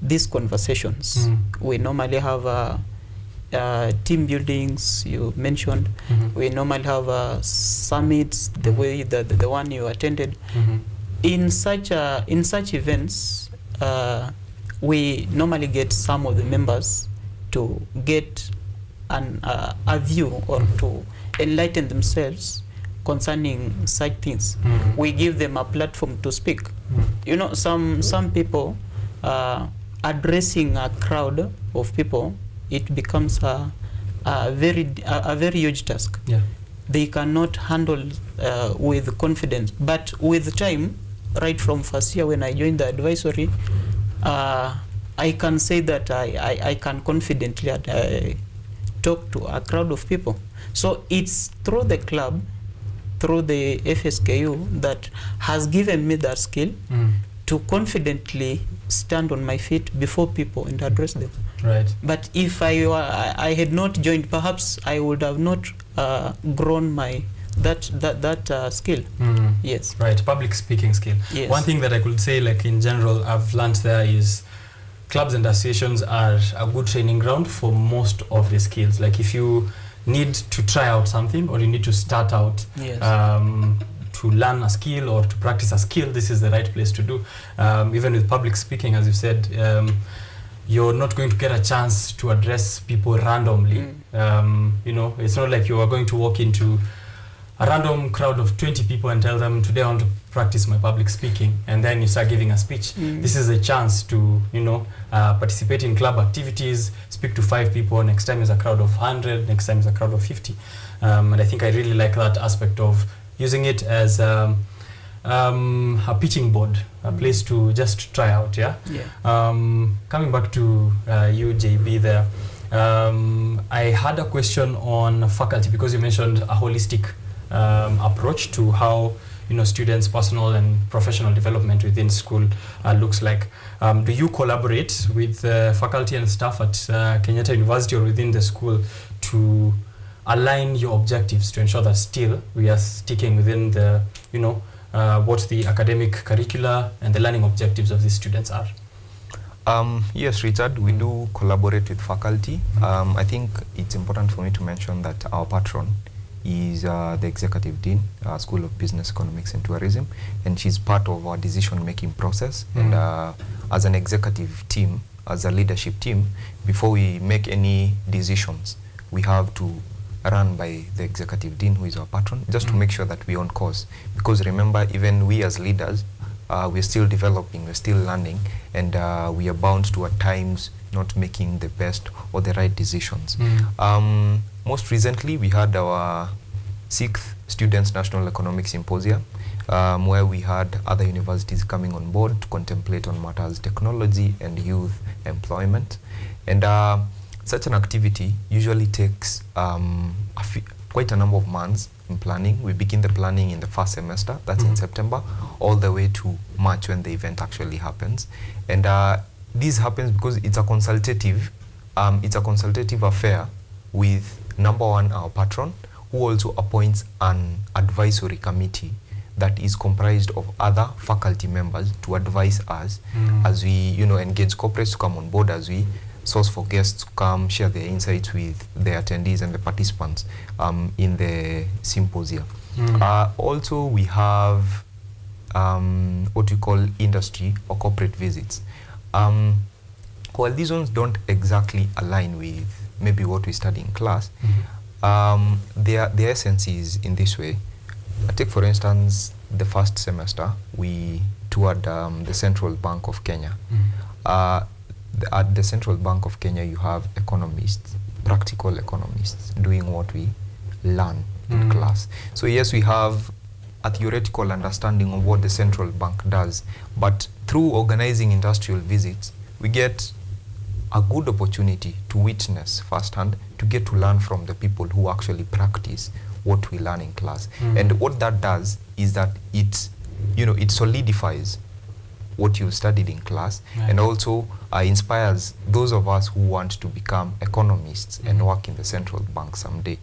these conversations. We normally have team buildings you mentioned. We normally have summits, the way the one you attended. In such events, we normally get some of the members to get a view or to enlighten themselves concerning such things. We give them a platform to speak. You know, some people addressing a crowd of people, it becomes a very huge task. They cannot handle with confidence. But with time, right from first year when I joined the advisory, I can say that I can confidently talk to a crowd of people. So it's through the club, through the FSKU, that has given me that skill to confidently stand on my feet before people and address them. Right. But if I had not joined, perhaps I would have not grown my that skill. Yes. Right, public speaking skill. Yes. One thing that I could say, like in general, I've learned there is clubs and associations are a good training ground for most of the skills. Like if you need to try out something or you need to start out to learn a skill or to practice a skill, this is the right place to do. Even with public speaking, as you said, you're not going to get a chance to address people randomly. You know, it's not like you are going to walk into a random crowd of 20 people and tell them, today I want to practice my public speaking, and then you start giving a speech. This is a chance to, you know, participate in club activities, speak to 5 people, next time is a crowd of 100, next time is a crowd of 50. And I think I really like that aspect of using it as a pitching board, a place to just try out, coming back to you, JB, there, I had a question on faculty, because you mentioned a holistic approach to how, you know, students' personal and professional development within school looks like. Do you collaborate with faculty and staff at Kenyatta University or within the school to align your objectives to ensure that still we are sticking within the, you know, what the academic curricula and the learning objectives of these students are? Yes, Richard, we do collaborate with faculty. I think it's important for me to mention that our patron is the Executive Dean, School of Business, Economics and Tourism, and she's part of our decision-making process. And as an executive team, as a leadership team, before we make any decisions, we have to run by the Executive Dean, who is our patron, just to make sure that we're on course. Because remember, even we as leaders, we're still developing, we're still learning, and we are bound to at times not making the best or the right decisions. Most recently, we had our 6th Students' National Economic Symposium, where we had other universities coming on board to contemplate on matters technology and youth employment. And such an activity usually takes quite a number of months in planning. We begin the planning in the first semester, that's in September, all the way to March when the event actually happens. And this happens because it's a consultative affair with number one, our patron, who also appoints an advisory committee that is comprised of other faculty members to advise us as we, you know, engage corporates to come on board, as we source for guests to come share their insights with the attendees and the participants in the symposium. Also, we have what we call industry or corporate visits. While these ones don't exactly align with maybe what we study in class, their essence is in this way. Take for instance, the first semester we toured the Central Bank of Kenya. At the Central Bank of Kenya, you have economists, practical economists, doing what we learn in class. So yes, we have a theoretical understanding of what the central bank does, but through organizing industrial visits, we get a good opportunity to witness firsthand, to get to learn from the people who actually practice what we learn in class. And what that does is that it solidifies what you studied in class, and also inspires those of us who want to become economists and work in the central bank someday.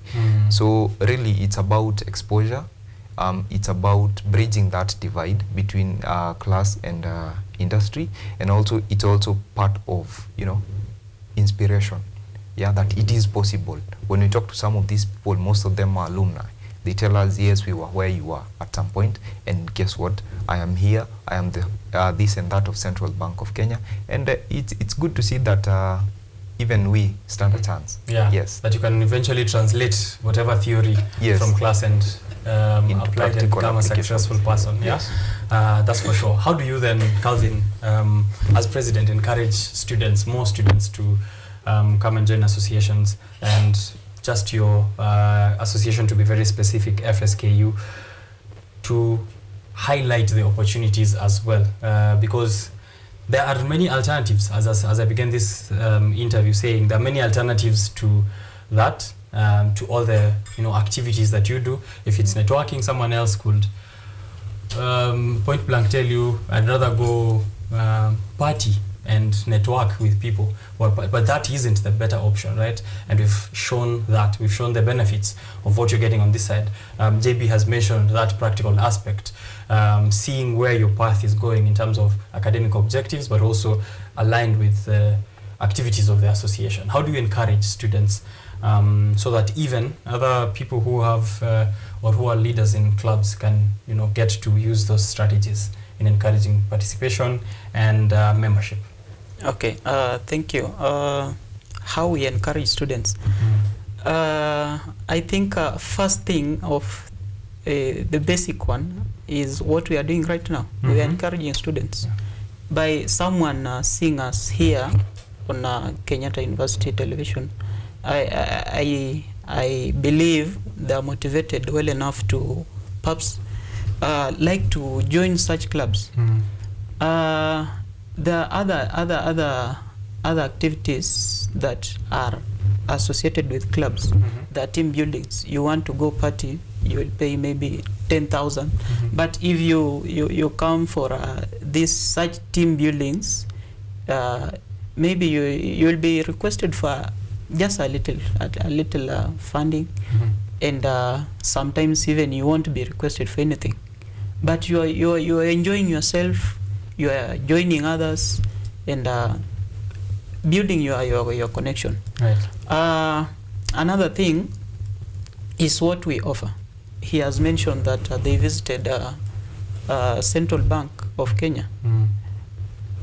So really it's about exposure. It's about bridging that divide between class and industry, and also it's also part of inspiration. Yeah, that it is possible. When we talk to some of these people, most of them are alumni. They tell us, yes, we were where you were at some point, and guess what? I am here. I am the this and that of Central Bank of Kenya, and it's good to see that even we stand a chance. Yeah. Yes. That you can eventually translate whatever theory from class and apply it and become a successful person. Yes. Yeah. That's for sure. How do you then, Calvin, as president, encourage students, more students, to come and join associations, and just your association to be very specific, FSKU, to highlight the opportunities as well, because there are many alternatives, as I began this interview saying, there are many alternatives to that, to all the activities that you do. If it's networking, someone else could point blank tell you, I'd rather go party and network with people, but that isn't the better option, right? And we've shown the benefits of what you're getting on this side. JB has mentioned that practical aspect, seeing where your path is going in terms of academic objectives, but also aligned with the activities of the association. How do you encourage students so that even other people who have or who are leaders in clubs can get to use those strategies in encouraging participation and membership? Okay, thank you. How we encourage students? I think first thing of the basic one is what we are doing right now. We are encouraging students by someone seeing us here on Kenyatta University television. I believe they are motivated well enough to perhaps like to join such clubs. There are other activities that are associated with clubs. There are team buildings. You want to go party, you will pay maybe 10,000. But if you come for these such team buildings, maybe you will be requested for just a little funding, and sometimes even you won't be requested for anything. But you are enjoying yourself. You are joining others and building your connection. Right. Another thing is what we offer. He has mentioned that they visited Central Bank of Kenya.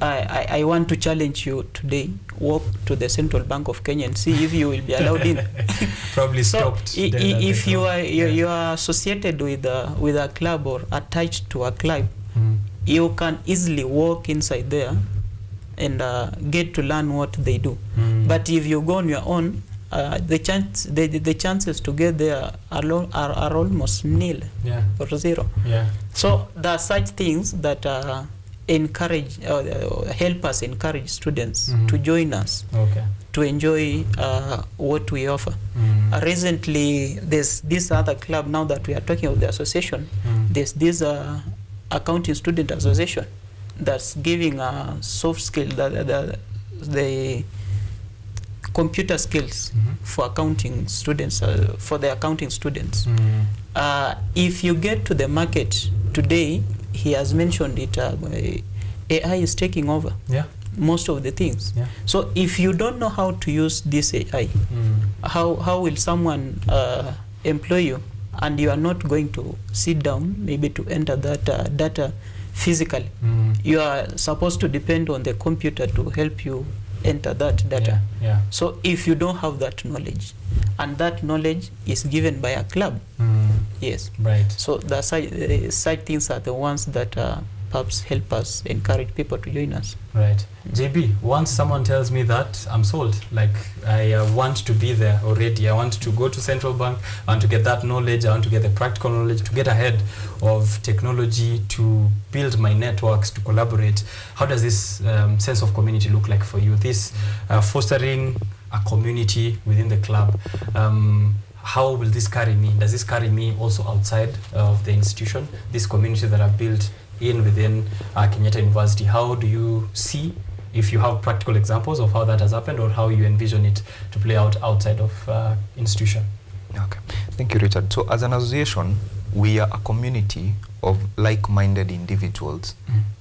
I want to challenge you today. Walk to the Central Bank of Kenya and see if you will be allowed in. Probably so stopped. If you are associated with a club or attached to a club, you can easily walk inside there and get to learn what they do. But if you go on your own, the chances to get there are almost nil or zero. So there are such things that encourage help us encourage students to join us, to enjoy what we offer. Recently, there's this other club, now that we are talking of the association, there's this accounting student association that's giving soft skill, the computer skills for accounting students, for the accounting students. If you get to the market today, he has mentioned it, AI is taking over most of the things. So if you don't know how to use this AI, how will someone employ you, and you are not going to sit down maybe to enter that data physically. You are supposed to depend on the computer to help you enter that data. So if you don't have that knowledge, and that knowledge is given by a club, yes, right. So the such things are the ones that perhaps help us encourage people to join us. Right. JB, once someone tells me that, I'm sold. Like, I want to be there already. I want to go to Central Bank. I want to get that knowledge. I want to get the practical knowledge to get ahead of technology, to build my networks, to collaborate. How does this sense of community look like for you? This fostering a community within the club. How will this carry me? Does this carry me also outside of the institution? This community that I've built within Kenyatta University. How do you see, if you have practical examples of how that has happened, or how you envision it to play out outside of institution? Okay, thank you, Richard. So as an association, we are a community of like-minded individuals,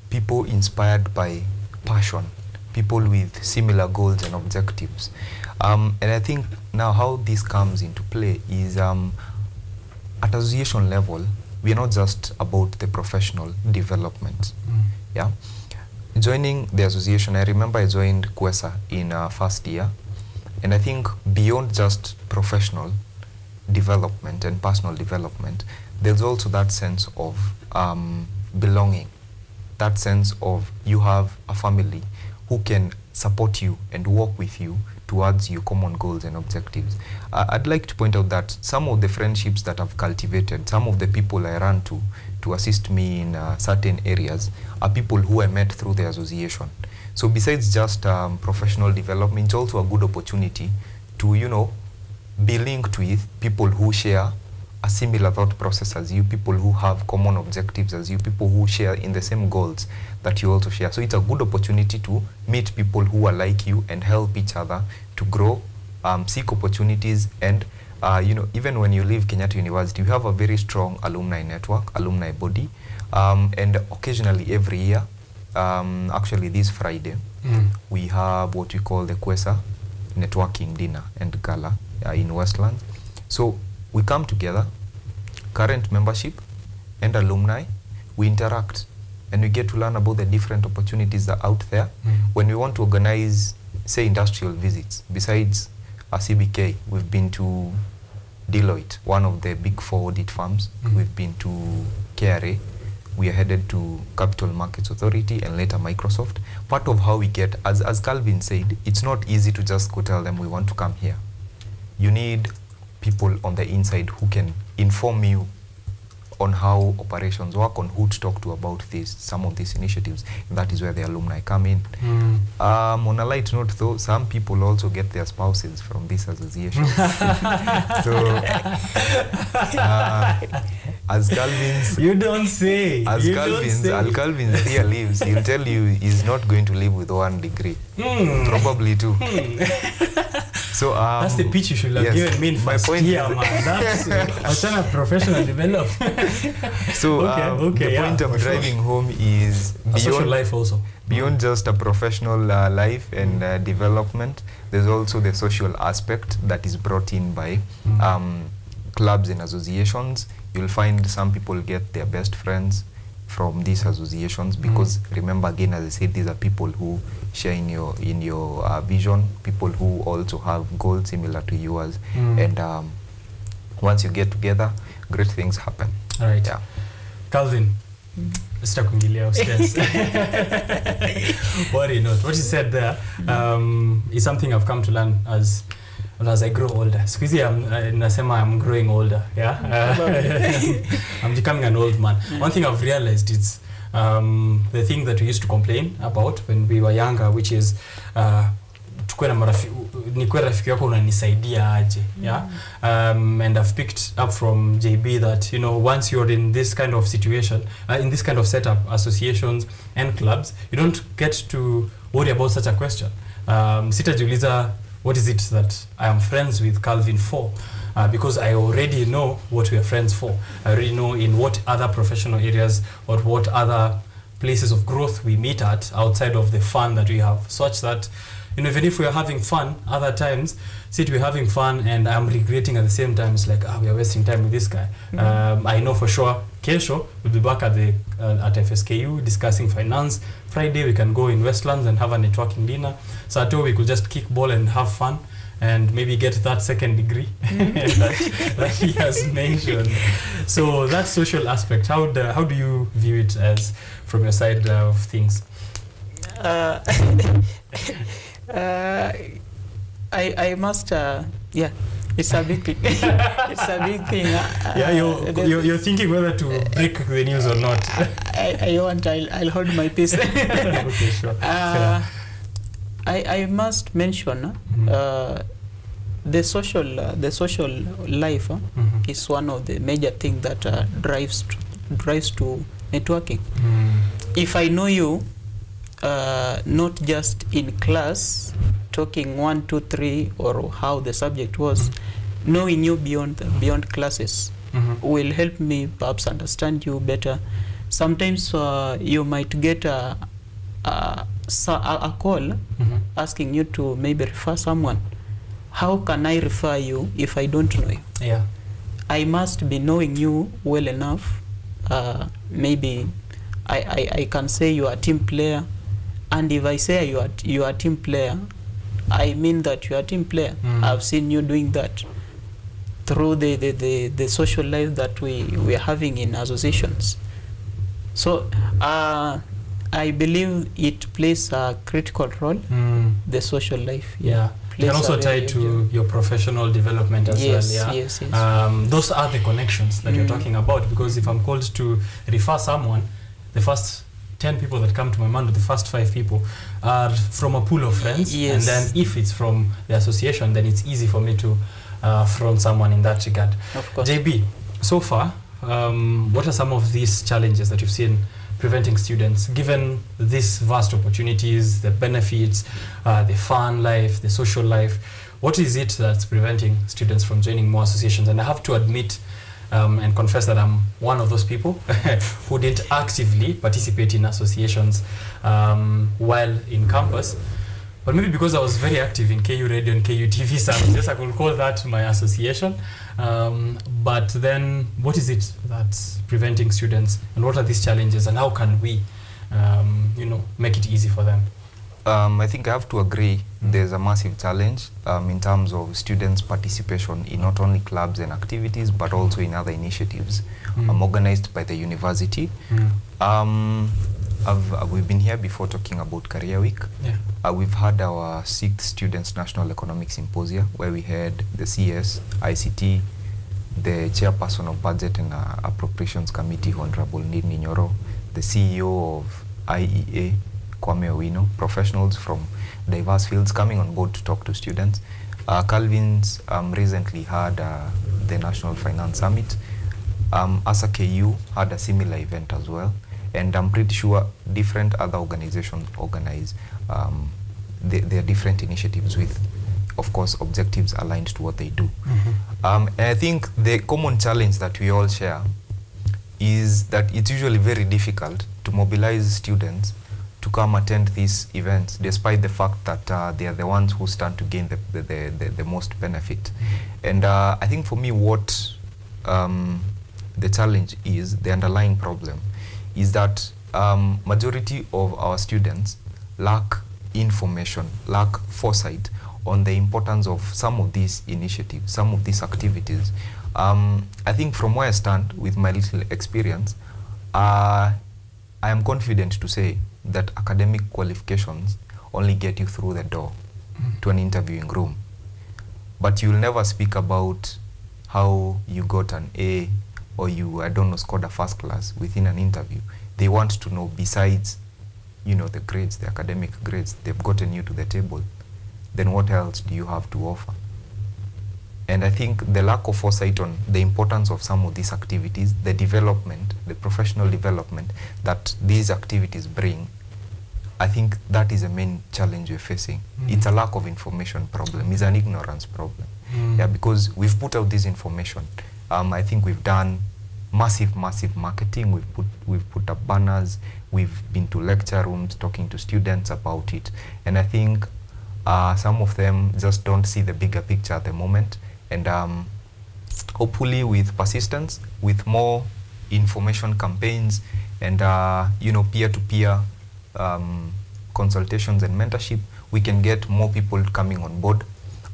people inspired by passion, people with similar goals and objectives. And I think now how this comes into play is at association level, we are not just about the professional development. Yeah, joining the association, I remember I joined KUESA in first year, and I think beyond just professional development and personal development, there's also that sense of belonging, that sense of you have a family who can support you and work with you towards your common goals and objectives. I'd like to point out that some of the friendships that I've cultivated, some of the people I run to assist me in certain areas, are people who I met through the association. So besides just professional development, it's also a good opportunity to, you know, be linked with people who share a similar thought process as you, people who have common objectives as you, people who share in the same goals that you also share. So it's a good opportunity to meet people who are like you and help each other to grow, seek opportunities, and you know, even when you leave Kenyatta University, we have a very strong alumni network, alumni body, and occasionally every year, actually this Friday, we have what we call the KUESA networking dinner and gala in Westlands. So we come together, current membership and alumni, we interact and we get to learn about the different opportunities that are out there. When we want to organize, say, industrial visits, besides CBK, we've been to Deloitte, one of the big 4 audit firms. We've been to KRA. We are headed to Capital Markets Authority and later Microsoft. Part of how we get, as Calvin said, it's not easy to just go tell them we want to come here. You need people on the inside who can inform you on how operations work, on who to talk to about some of these initiatives. That is where the alumni come in. On a light note though, some people also get their spouses from this association. So as Calvin's, you don't say. As Calvin's here lives, he'll tell you he's not going to live with 1 degree, probably 2. So that's the pitch you should have given me in first year, man. That's a kind of professional development. So the point I'm driving home is beyond social life also. Beyond just a professional life and development, there's also the social aspect that is brought in by clubs and associations. You'll find some people get their best friends from these associations because remember, again, as I said, these are people who share in your vision, people who also have goals similar to yours, and once you get together, great things happen. All right. Yeah. Calvin, sitakuingilia stress. Worry not. What you said there is something I've come to learn as I grow older. Squeezy, I'm growing older. Yeah. I'm becoming an old man. One thing I've realized is the thing that we used to complain about when we were younger, which is nikuwe rafiki yako unanisaidia aje. Yeah. And I've picked up from JB that, you know, once you're in this kind of situation, in this kind of setup, associations and clubs, you don't get to worry about such a question. Sitajiuliza, what is it that I am friends with Calvin for? Because I already know what we are friends for. I already know in what other professional areas or what other places of growth we meet at outside of the fun that we have, such that you know, even if we're having fun, other times, we're having fun and I'm regretting at the same time. It's like, we are wasting time with this guy. I know for sure, Kesho, we'll be back at FSKU discussing finance. Friday, we can go in Westlands and have a networking dinner. Saturday, we could just kick ball and have fun and maybe get that second degree that he has mentioned. So that social aspect, how do you view it as from your side of things? I must, yeah, it's a big thing. It's a big thing. Yeah, you're thinking whether to break the news or not. I'll hold my peace. Okay, sure. I must mention the social life is one of the major things that drives to networking. If I know you, not just in class, talking 1, 2, 3, or how the subject was, knowing you beyond classes will help me perhaps understand you better. Sometimes you might get a call asking you to maybe refer someone. How can I refer you if I don't know you? Yeah, I must be knowing you well enough. Maybe I can say you are a team player, and if I say you are a team player, I mean that you are a team player. I've seen you doing that through the social life that we are having in associations. So I believe it plays a critical role, the social life. Yeah. You can also tie to your professional development as well. Yeah. Yes. Those are the connections that you're talking about, because if I'm called to refer someone, the first 10 people that come to my mind, the first 5 people are from a pool of friends. Yes. And then if it's from the association, then it's easy for me to front someone in that regard. Of course. JB, so far, what are some of these challenges that you've seen preventing students, given these vast opportunities, the benefits, the fun life, the social life? What is it that's preventing students from joining more associations? And I have to admit and confess that I'm one of those people who didn't actively participate in associations while in campus. But maybe because I was very active in KU Radio and KUTV services, I could call that my association. But then what is it that's preventing students, and what are these challenges, and how can we make it easy for them? I think I have to agree there's a massive challenge in terms of students' participation in not only clubs and activities, but also in other initiatives organized by the university. We've been here before talking about Career Week. Yeah. We've had our 6th Students' National Economic Symposia, where we had the CS, ICT, the Chairperson of Budget and Appropriations Committee, Honorable Nini Nyoro, the CEO of IEA, Kwame Owino, professionals from diverse fields coming on board to talk to students. Calvin's recently had the National Finance Summit. ASA-KU had a similar event as well. And I'm pretty sure different other organizations organize their different initiatives with, of course, objectives aligned to what they do. And I think the common challenge that we all share is that it's usually very difficult to mobilize students to come attend these events, despite the fact that they are the ones who stand to gain the most benefit. And I think for me, what the challenge is, the underlying problem, is that majority of our students lack information, lack foresight on the importance of some of these initiatives, some of these activities. I think from where I stand with my little experience, I am confident to say that academic qualifications only get you through the door to an interviewing room. But you'll never speak about how you got an A or you, scored a first class within an interview. They want to know, besides, the grades, the academic grades, they've gotten you to the table, then what else do you have to offer? And I think the lack of foresight on the importance of some of these activities, the development, the professional development that these activities bring, I think that is a main challenge we're facing. It's a lack of information problem. It's an ignorance problem. Yeah, because we've put out this information. I think we've done massive marketing. We've put up banners. We've been to lecture rooms talking to students about it. And I think Some of them just don't see the bigger picture at the moment, and hopefully with persistence, with more information campaigns, and peer-to-peer consultations and mentorship, we can get more people coming on board.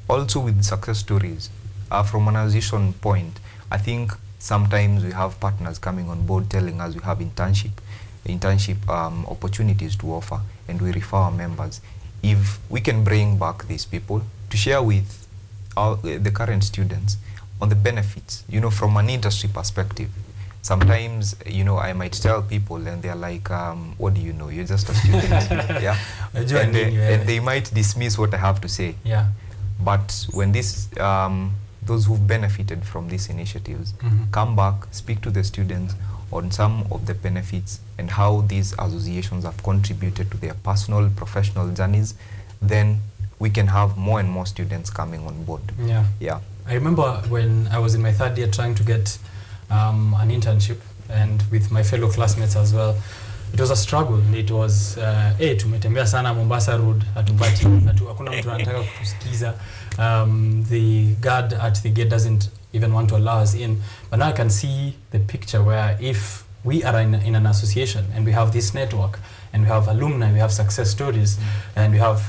Also with success stories. From an association point, I think sometimes we have partners coming on board telling us we have internship opportunities to offer, and we refer our members. If we can bring back these people to share with the current students on the benefits, from an industry perspective. Sometimes, I might tell people and they're like, what do you know? You're just a student. Yeah. And they might dismiss what I have to say. Yeah. But when those who've benefited from these initiatives come back, speak to the students on some of the benefits and how these associations have contributed to their personal, professional journeys, then we can have more and more students coming on board. Yeah. Yeah. I remember when I was in my third year trying to get an internship, and with my fellow classmates as well. It was a struggle. It was tumetembea sana Mombasa Road, hatupati, hakuna mtu anataka kutusikiza. The guard at the gate doesn't even want to allow us in. But now I can see the picture where if we are in an association and we have this network and we have alumni, we have success stories, and we have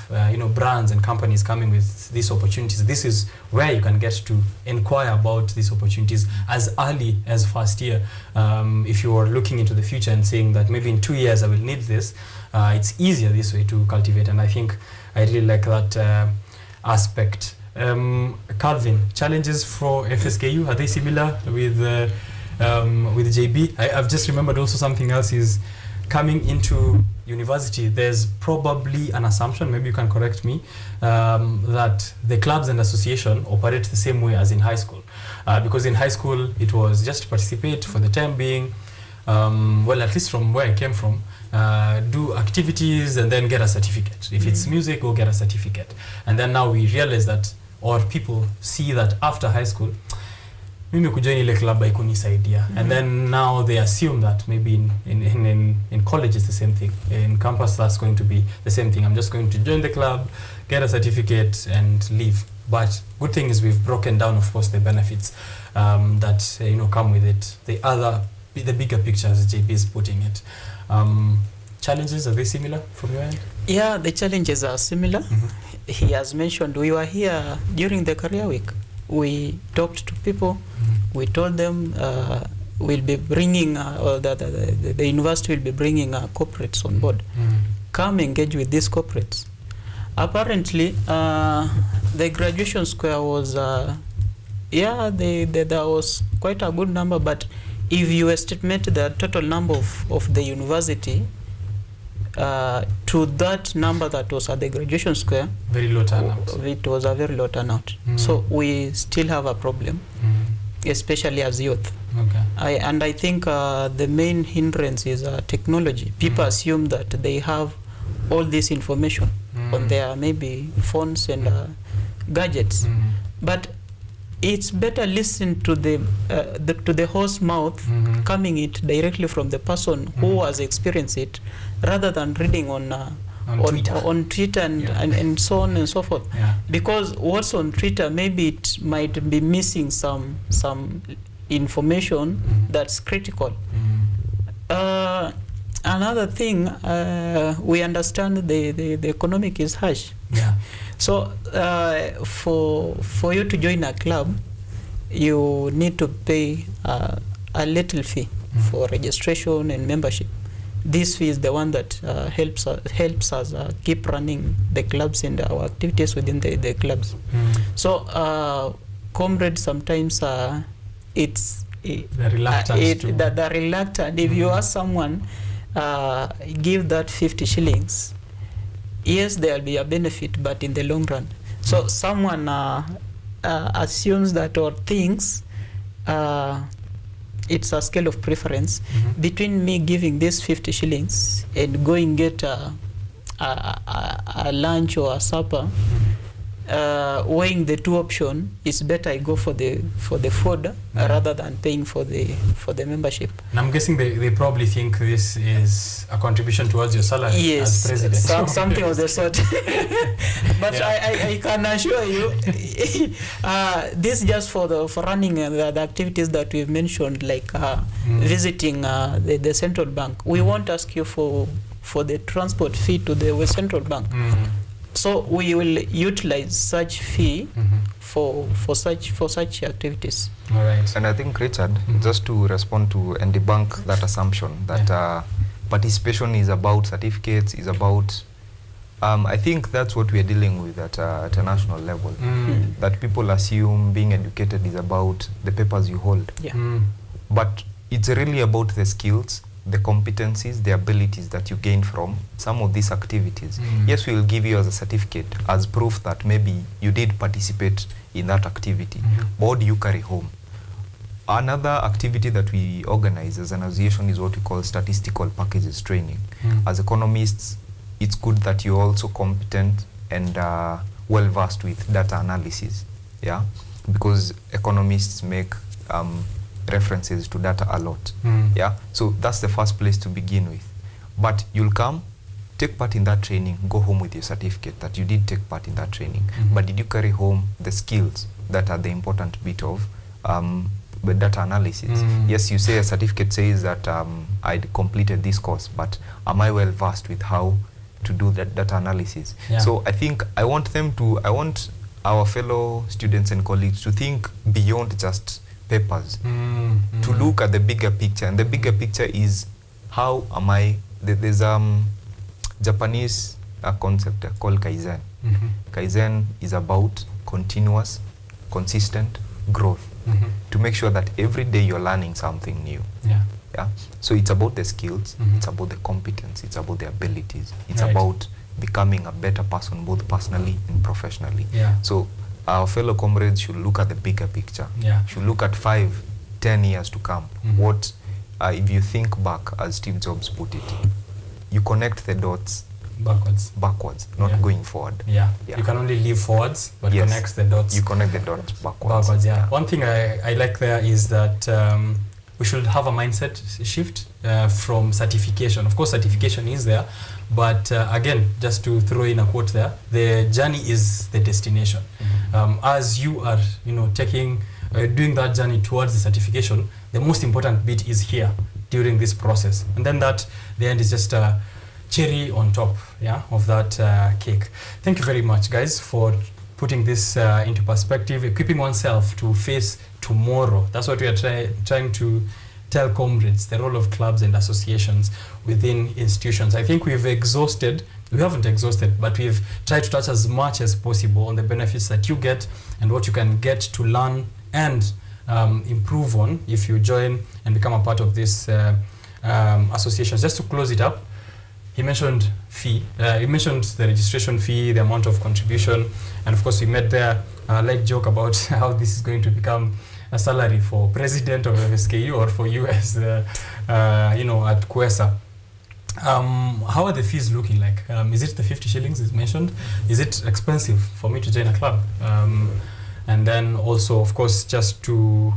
brands and companies coming with these opportunities. This is where you can get to inquire about these opportunities as early as first year. If you are looking into the future and saying that maybe in 2 years I will need this, it's easier this way to cultivate. And I think I really like that aspect. Calvin, challenges for FSKU, are they similar with JB? I've just remembered also something else is coming into university, there's probably an assumption, maybe you can correct me, that the clubs and association operate the same way as in high school. Because in high school, it was just participate for the time being, well, at least from where I came from, do activities and then get a certificate. If it's music, go get a certificate. And then now we realize that, or people see that after high school, mimi kujoin ile club haikunisaidia. And then now they assume that maybe in college it's the same thing. In campus that's going to be the same thing. I'm just going to join the club, get a certificate and leave. But good thing is we've broken down, of course, the benefits that come with it. The bigger picture as JP is putting it. Challenges, are they similar from your end? Yeah, the challenges are similar. He has mentioned we were here during the career week. We talked to people. We told them we'll be bringing, or the university will be bringing corporates on board. Come engage with these corporates. Apparently, the graduation square was, there was quite a good number, but if you estimate the total number of the university to that number that was at the graduation square, very low turnout. It was a very low turnout. So we still have a problem, especially as youth. Okay. I think the main hindrance is technology. People assume that they have all this information on their maybe phones and gadgets, but it's better listen to the horse mouth coming it directly from the person who has experienced it, rather than reading on Twitter and so on and so forth. Because what's on Twitter, maybe it might be missing some information that's critical. Another thing, we understand the economic is harsh. So for you to join a club, you need to pay a little fee for registration and membership. This fee is the one that helps us keep running the clubs and our activities within the clubs. So comrades sometimes they're reluctant. They're reluctant. If you ask someone, give that 50 shillings, yes, there will be a benefit, but in the long run. So someone assumes that or thinks it's a scale of preference between me giving this 50 shillings and going get a lunch or a supper. weighing the two options, it's better I go for the food rather than paying for the membership. And I'm guessing they probably think this is a contribution towards your salary as president. Something of the sort. But I can assure you, this just for running the activities that we've mentioned, like visiting the central bank. We won't ask you for the transport fee to the central bank. So we will utilize such fee for such activities. All right. And I think, Richard, just to respond to and debunk that assumption that participation is about certificates, is about I think that's what we are dealing with at a national level. That people assume being educated is about the papers you hold. But it's really about the skills, the competencies, the abilities that you gain from some of these activities. Yes, we will give you as a certificate as proof that maybe you did participate in that activity. But what do you carry home? Another activity that we organize as an association is what we call statistical packages training. As economists, it's good that you're also competent and well versed with data analysis, because economists make references to data a lot. So that's the first place to begin with. But you'll come, take part in that training, go home with your certificate that you did take part in that training. But did you carry home the skills that are the important bit of data analysis? Yes, you say a certificate says that I'd completed this course, but am I well versed with how to do that data analysis? So I think I want our fellow students and colleagues to think beyond just papers, to look at the bigger picture. And the bigger picture is, how am I, there's Japanese concept called Kaizen. Kaizen is about continuous, consistent growth, to make sure that every day you're learning something new. So it's about the skills, it's about the competence, it's about the abilities, it's about becoming a better person, both personally and professionally. So our fellow comrades should look at the bigger picture, should look at 5-10 years to come. What, if you think back, as Steve Jobs put it, you connect the dots backwards, not going forward. You can only live forwards, but connect the dots. You connect the dots backwards. One thing I like there is that we should have a mindset shift from certification. Of course, certification is there, but again, just to throw in a quote there, the journey is the destination. As you are, doing that journey towards the certification, the most important bit is here during this process, and then the end is just a cherry on top, of that cake. Thank you very much, guys, for putting this into perspective, equipping oneself to face tomorrow. That's what we are trying to tell comrades, the role of clubs and associations within institutions. I think we haven't exhausted, but we've tried to touch as much as possible on the benefits that you get and what you can get to learn and improve on if you join and become a part of this associations. Just to close it up, he mentioned fee. He mentioned the registration fee, the amount of contribution, and of course we made there a light joke about how this is going to become a salary for president of FSKU or for you as at KUESA. How are the fees looking like? Is it the 50 shillings is mentioned? Is it expensive for me to join a club? And then also, of course, just to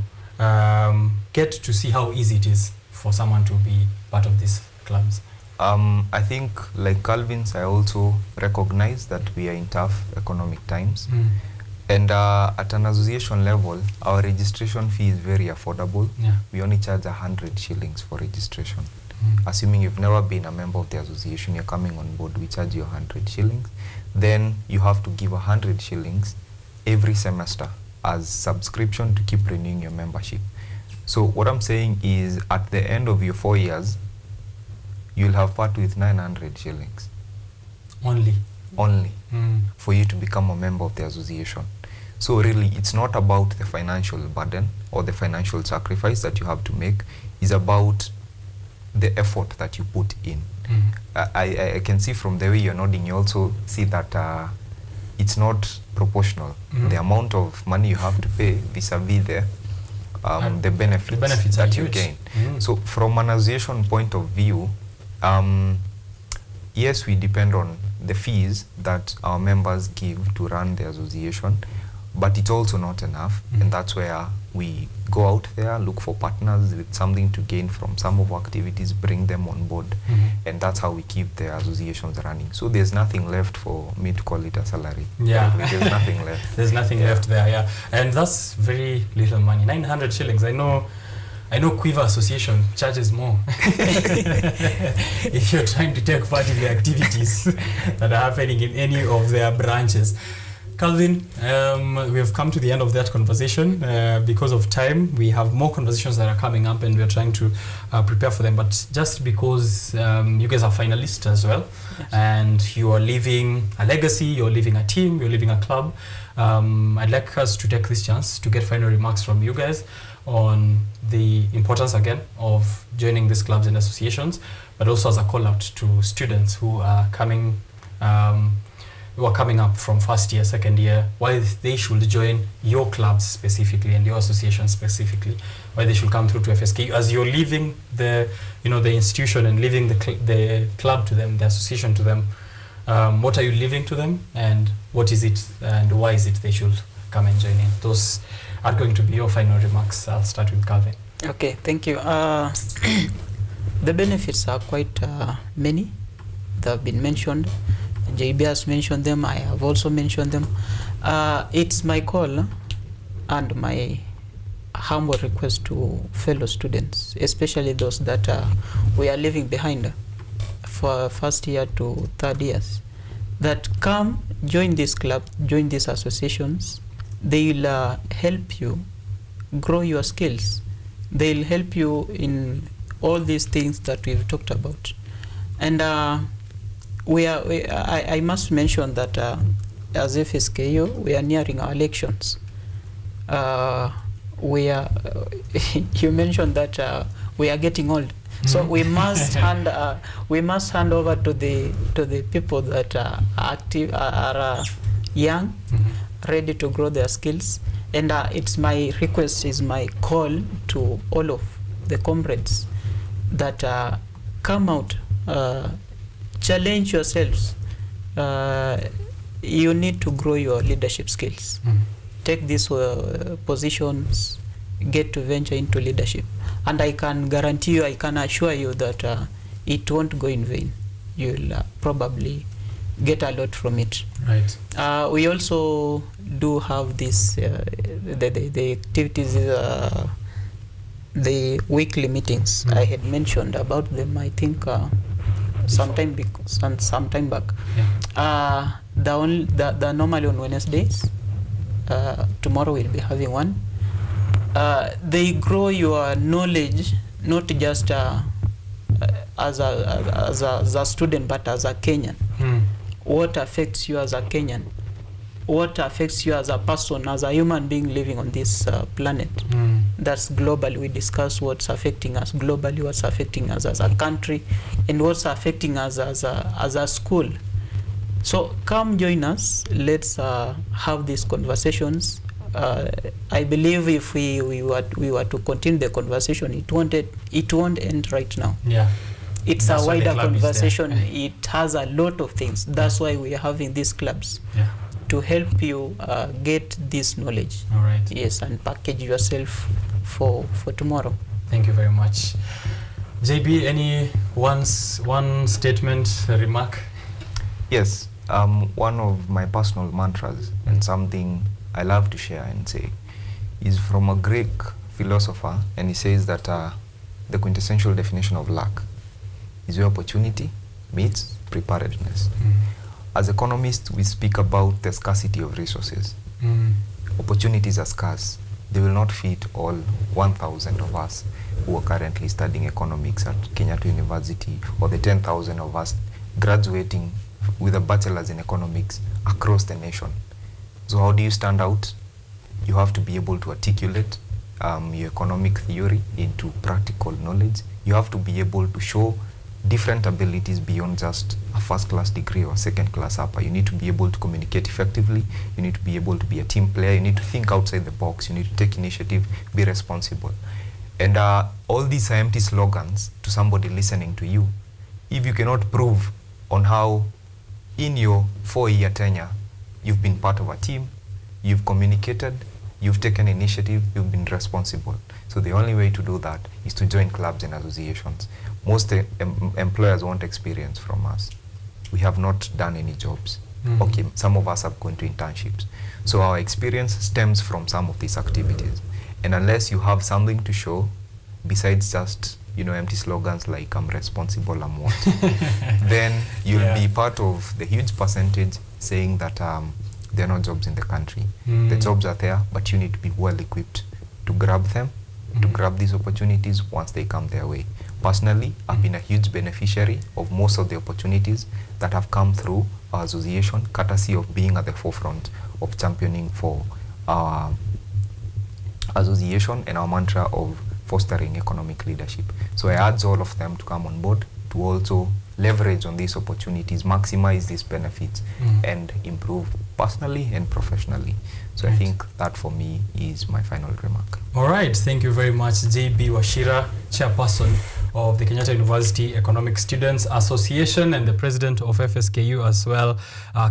get to see how easy it is for someone to be part of these clubs. I think, like Calvin's, I also recognize that we are in tough economic times. And at an association level, our registration fee is very affordable. We only charge 100 shillings for registration. Assuming you've never been a member of the association, you're coming on board, we charge you 100 shillings. Then you have to give 100 shillings every semester as subscription to keep renewing your membership. So what I'm saying is, at the end of your 4 years, you'll have part with 900 shillings. Only for you to become a member of the association. So really, it's not about the financial burden or the financial sacrifice that you have to make. It's about the effort that you put in. I can see from the way you're nodding, you also see that it's not proportional. The amount of money you have to pay vis-a-vis the benefits that you gain. So from an association point of view, yes, we depend on the fees that our members give to run the association, but it's also not enough, and that's where we go out there, look for partners with something to gain from some of our activities, bring them on board, and that's how we keep the associations running. So there's nothing left for me to call it a salary. Yeah. There's nothing left. There's nothing left there, yeah. And that's very little money, 900 shillings. I know Quiver Association charges more if you're trying to take part in the activities that are happening in any of their branches. Calvin, we have come to the end of that conversation. Because of time, we have more conversations that are coming up and we're trying to prepare for them. But just because you guys are finalists as well, yes, and you are leaving a legacy, you're leaving a team, you're leaving a club, I'd like us to take this chance to get final remarks from you guys on the importance again of joining these clubs and associations, but also as a call out to students who are coming up from first year, second year, why they should join your clubs specifically and your association specifically, why they should come through to FSK as you're leaving the institution and leaving the club to them, the association to them. What are you leaving to them, and what is it and why is it they should come and join in? Those are going to be your final remarks. I'll start with Calvin. Okay, thank you. The benefits are quite many. They have been mentioned. JB has mentioned them. I have also mentioned them. It's my call and my humble request to fellow students, especially those that we are leaving behind for first year to third years, that come join this club, join these associations. They'll help you grow your skills. They'll help you in all these things that we've talked about. And I must mention that as FSKU, we are nearing our elections. You mentioned that we are getting old, so we must hand over to the people that are active, are young, ready to grow their skills. And it's my request, is my call to all of the comrades that come out, challenge yourselves. You need to grow your leadership skills. Take these positions, get to venture into leadership. And I can guarantee you, I can assure you that it won't go in vain. You'll probably get a lot from it. Right. We also do have this, the activities, the weekly meetings. I had mentioned about them, I think, sometime back. Yeah. The normally on Wednesdays. Tomorrow we'll be having one. They grow your knowledge, not just as a student, but as a Kenyan. What affects you as a Kenyan? What affects you as a person, as a human being living on this planet? That's global. We discuss what's affecting us globally, what's affecting us as a country, and what's affecting us as a school. So come join us. Let's have these conversations. I believe if we were to continue the conversation, it won't end right now. Yeah. It's a wider conversation. It has a lot of things. That's why we are having these clubs. Yeah. To help you get this knowledge. All right. Yes, and package yourself for tomorrow. Thank you very much. JB, any one statement, a remark? Yes. One of my personal mantras and something I love to share and say is from a Greek philosopher, and he says that the quintessential definition of luck is where opportunity meets preparedness. As economists, we speak about the scarcity of resources. Opportunities are scarce. They will not fit all 1,000 of us who are currently studying economics at Kenyatta University, or the 10,000 of us graduating with a bachelor's in economics across the nation. So how do you stand out? You have to be able to articulate your economic theory into practical knowledge. You have to be able to show different abilities beyond just a first-class degree or second-class upper. You need to be able to communicate effectively. You need to be able to be a team player. You need to think outside the box. You need to take initiative, be responsible. And all these are empty slogans to somebody listening to you. If you cannot prove on how in your 4-year tenure, you've been part of a team, you've communicated, you've taken initiative, you've been responsible. So the only way to do that is to join clubs and associations. Most employers want experience from us. We have not done any jobs. Okay, some of us have gone to internships. So our experience stems from some of these activities. And unless you have something to show, besides just, you know, empty slogans like I'm responsible, I'm what, then you'll be part of the huge percentage saying that there are no jobs in the country. The jobs are there, but you need to be well equipped to grab them, to grab these opportunities once they come their way. Personally, I've been a huge beneficiary of most of the opportunities that have come through our association, courtesy of being at the forefront of championing for our association and our mantra of fostering economic leadership. So I urge all of them to come on board to also leverage on these opportunities, maximize these benefits, and improve personally and professionally. So I think that for me is my final remark. All right, thank you very much, JB Washira, chairperson of the Kenyatta University Economic Students Association and the president of FSKU as well.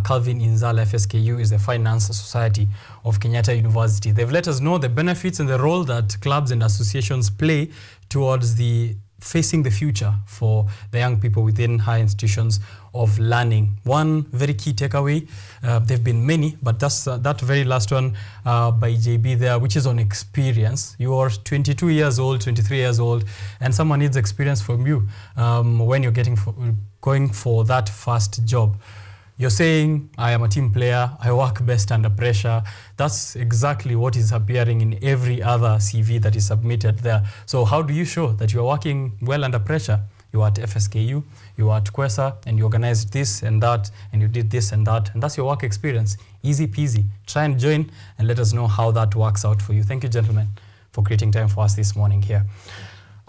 Calvin Inzala. FSKU is the Finance Society of Kenyatta University. They've let us know the benefits and the role that clubs and associations play towards the facing the future for the young people within higher institutions of learning. One very key takeaway, there've been many, but that's that very last one by JB there, which is on experience. You are 22 years old, 23 years old, and someone needs experience from you when you're going for that first job. You're saying, I am a team player, I work best under pressure. That's exactly what is appearing in every other CV that is submitted there. So how do you show that you're working well under pressure? You are at FSKU, you are at Kwesa, and you organized this and that, and you did this and that, and that's your work experience. Easy peasy. Try and join and let us know how that works out for you. Thank you, gentlemen, for creating time for us this morning here.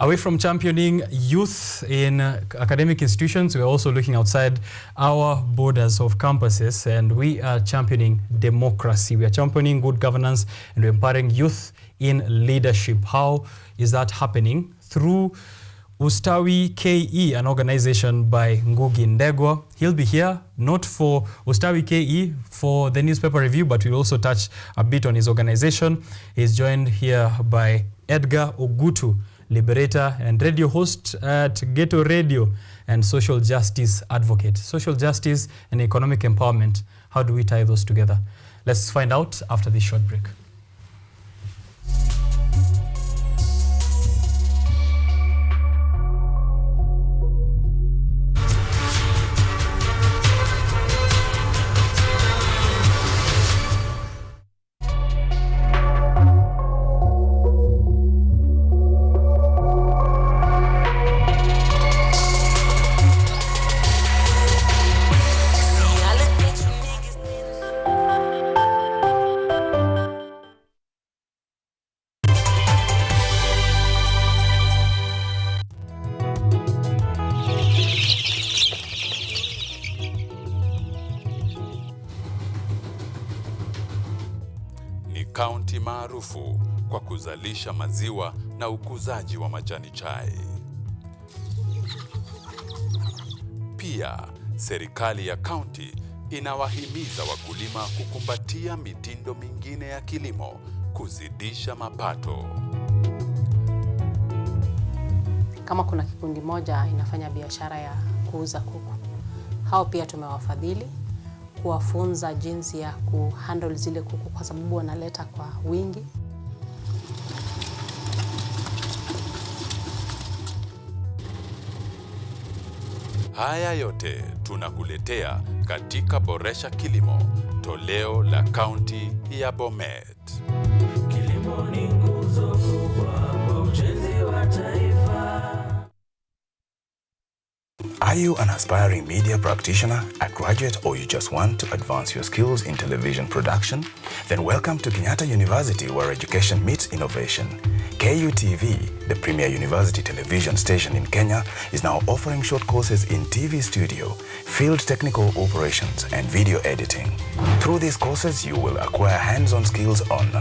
Away from championing youth in academic institutions, we're also looking outside our borders of campuses, and we are championing democracy. We are championing good governance, and we're empowering youth in leadership. How is that happening? Through Ustawi KE, an organization by Ngugi Ndegwa. He'll be here, not for Ustawi KE, for the newspaper review, but we'll also touch a bit on his organization. He's joined here by Edgar Ogutu, liberator and radio host at Ghetto Radio and social justice advocate. Social justice and economic empowerment. How do we tie those together? Let's find out after this short break. Kaunti maarufu kwa kuzalisha maziwa na ukuzaji wa majani chai. Pia, serikali ya kaunti inawahimiza wakulima kukumbatia mitindo mingine ya kilimo kuzidisha mapato. Kama kuna kikundi moja inafanya biashara ya kuuza kuku, hao pia tumewafadhili kuwafunza jinsi ya kuhandle zile kuku kwa sababu wanaleta kwa wingi. Haya yote tunakuletea katika Boresha Kilimo, toleo la kaunti ya Bomet. Kilimo ni nguzo kubwa kwa ujenzi wa taifa. Are you an aspiring media practitioner, a graduate, or you just want to advance your skills in television production? Then welcome to Kenyatta University, where education meets innovation. KUTV, the premier university television station in Kenya, is now offering short courses in TV studio, field technical operations, and video editing. Through these courses, you will acquire hands-on skills on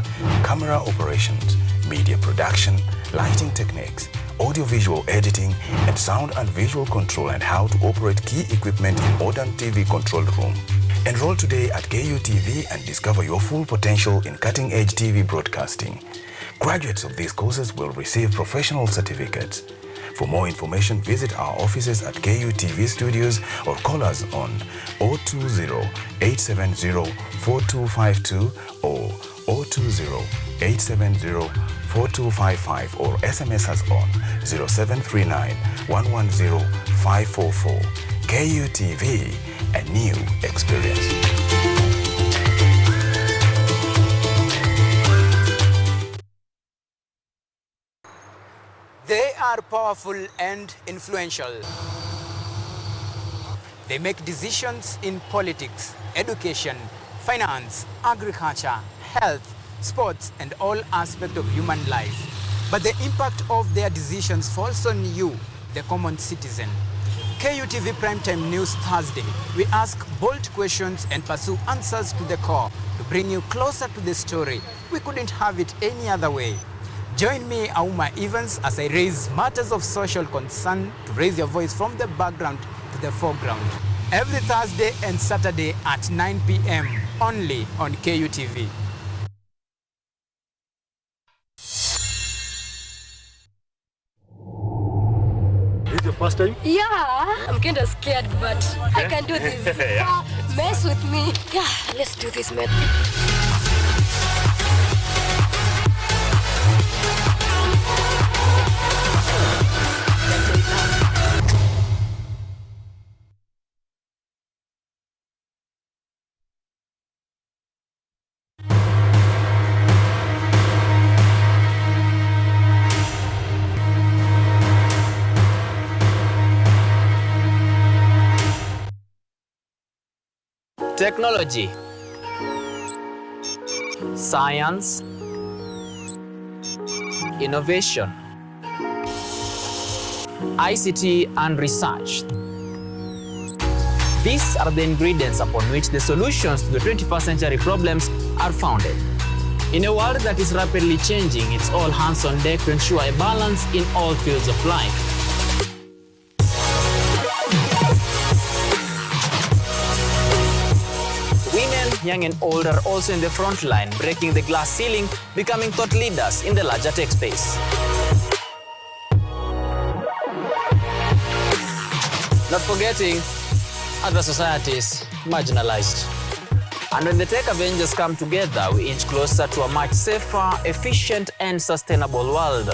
camera operations, media production, lighting techniques, audiovisual editing, and sound and visual control, and how to operate key equipment in modern TV control room. Enroll today at KUTV and discover your full potential in cutting-edge TV broadcasting. Graduates of these courses will receive professional certificates. For more information, visit our offices at KUTV Studios or call us on 020-870-4252 or 020-870-4255 or SMS us on 0739-110-544. KUTV, a new experience. They are powerful and influential. They make decisions in politics, education, finance, agriculture, health, sports, and all aspects of human life. But the impact of their decisions falls on you, the common citizen. KUTV Primetime News Thursday. We ask bold questions and pursue answers to the core to bring you closer to the story. We couldn't have it any other way. Join me, Auma Evans, as I raise matters of social concern to raise your voice from the background to the foreground. Every Thursday and Saturday at 9 p.m. only on KUTV. Is it your first time? Yeah, I'm kind of scared, but I can do this. Yeah. Mess with me. Yeah, let's do this, man. Technology, science, innovation, ICT and research. These are the ingredients upon which the solutions to the 21st century problems are founded. In a world that is rapidly changing, it's all hands on deck to ensure a balance in all fields of life. Young and old are also in the front line, breaking the glass ceiling, becoming thought leaders in the larger tech space. Not forgetting other societies marginalized. And when the tech Avengers come together, we inch closer to a much safer, efficient, and sustainable world.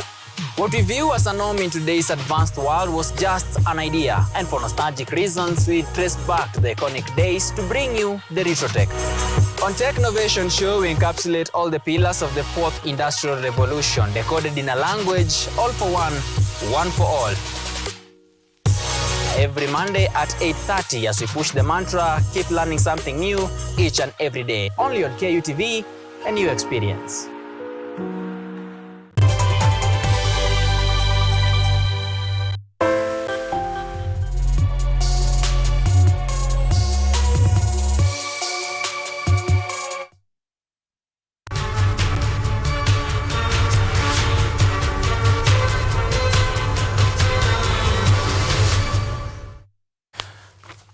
What we view as a norm in today's advanced world was just an idea, and for nostalgic reasons, we trace back to the iconic days to bring you the retro tech. On Tech Innovation Show, we encapsulate all the pillars of the fourth industrial revolution, decoded in a language, all for one for all. Every Monday at 8:30 as we push the mantra, keep learning something new each and every day. Only on KUTV, a new experience.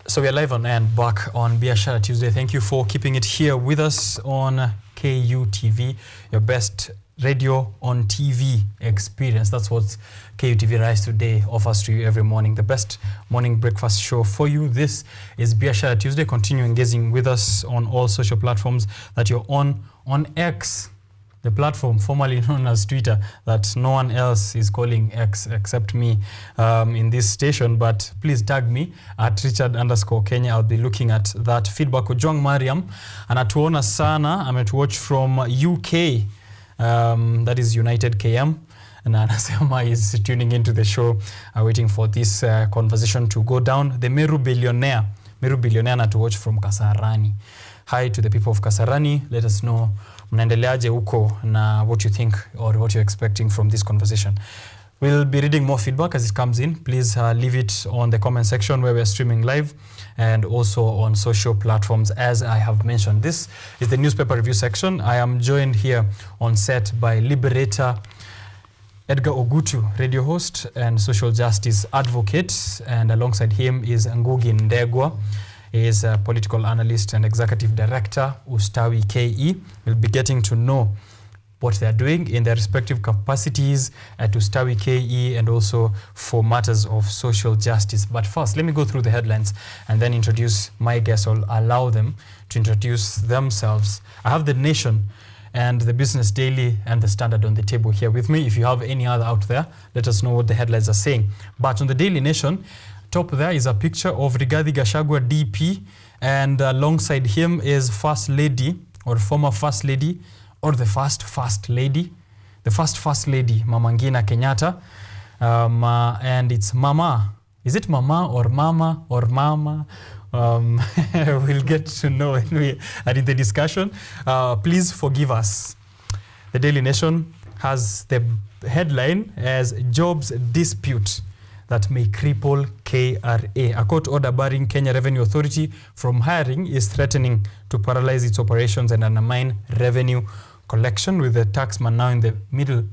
So we are live on and back on Biashara Tuesday. Thank you for keeping it here with us on KUTV, your best radio on TV experience. That's what KUTV Rise Today offers to you every morning, the best morning breakfast show for you. This is Biashara Tuesday. Continue engaging with us on all social platforms that you're on X, the platform formerly known as Twitter, that no one else is calling X except me in this station. But please tag me at Richard_Kenya. I'll be looking at that feedback. Ojong Mariam anatuona sana, ametuwatch from UK, that is United KM, and anasema is tuning into the show, waiting for this conversation to go down. The Meru billionaire anatuwatch from Kasarani. Hi to the people of Kasarani. Let us know mnaendeleaje huko na what you think or what you're expecting from this conversation. We'll be reading more feedback as it comes in. Please leave it on the comment section where we're streaming live, and also on social platforms as I have mentioned. This is the newspaper review section. I am joined here on set by Liberator Edgar Ogutu, radio host and social justice advocate, and alongside him is Ngugi Ndegwa. He is a political analyst and executive director, Ustawi KE. We'll be getting to know what they are doing in their respective capacities at Ustawi KE and also for matters of social justice. But first, let me go through the headlines and then introduce my guests. I'll allow them to introduce themselves. I have The Nation and the Business Daily and the Standard on the table here with me. If you have any other out there, let us know what the headlines are saying. But on the Daily Nation, top there is a picture of Rigathi Gachagua DP, and alongside him is First Lady or former First Lady or the first lady, Mama Ngina Kenyatta, and it's Mama. Is it Mama or Mama or Mama? We'll get to know when we are in the discussion. Please forgive us. The Daily Nation has the headline as Jobs Dispute that may cripple KRA. A court order barring Kenya Revenue Authority from hiring is threatening to paralyze its operations and undermine revenue collection, with the taxman now in the middle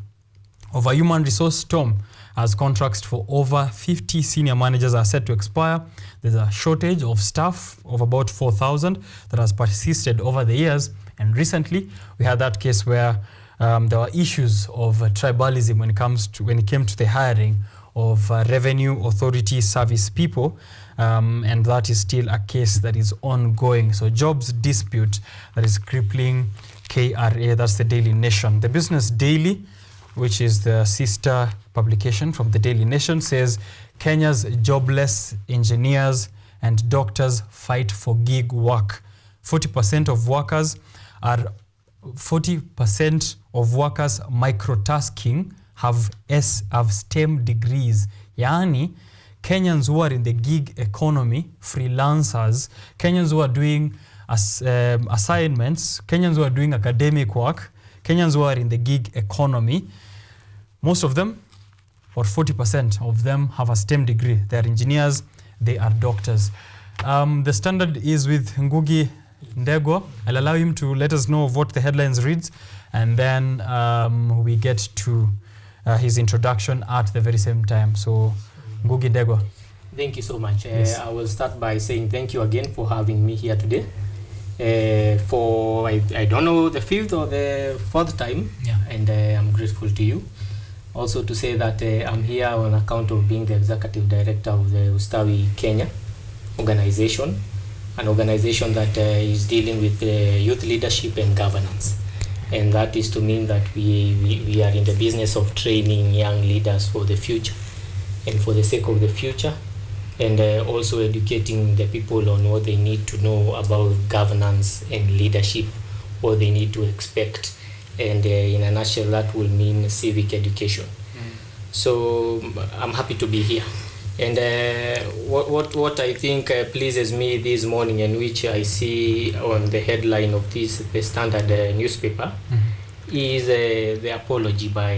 of a human resource storm as contracts for over 50 senior managers are set to expire. There's a shortage of staff of about 4,000 that has persisted over the years. And recently, we had that case where there were issues of tribalism when it came to the hiring of Revenue Authority service people, and that is still a case that is ongoing. So jobs dispute that is crippling KRA. That's the Daily Nation. The Business Daily, which is the sister publication from the Daily Nation, says Kenya's jobless engineers and doctors fight for gig work. 40% of workers microtasking have STEM degrees. Yani, Kenyans who are in the gig economy, freelancers, Kenyans who are doing assignments, Kenyans who are doing academic work, Kenyans who are in the gig economy, most of them, or 40% of them, have a STEM degree. They are engineers, they are doctors. The Standard is with Ngugi Ndegwa. I'll allow him to let us know of what the headlines reads, and then we get to his introduction at the very same time. So, Ngugi Ndegwa. Thank you so much. Yes. I will start by saying thank you again for having me here today. For I don't know, the 5th or the 4th time, and I'm grateful to you. Also to say that I'm here on account of being the executive director of the Ustawi Kenya organization, an organization that is dealing with youth leadership and governance. And that is to mean that we are in the business of training young leaders for the future and for the sake of the future, and also educating the people on what they need to know about governance and leadership, what they need to expect. And in a nutshell, that will mean civic education. So I'm happy to be here. And what I think pleases me this morning, and which I see on the headline of the Standard newspaper, is the apology by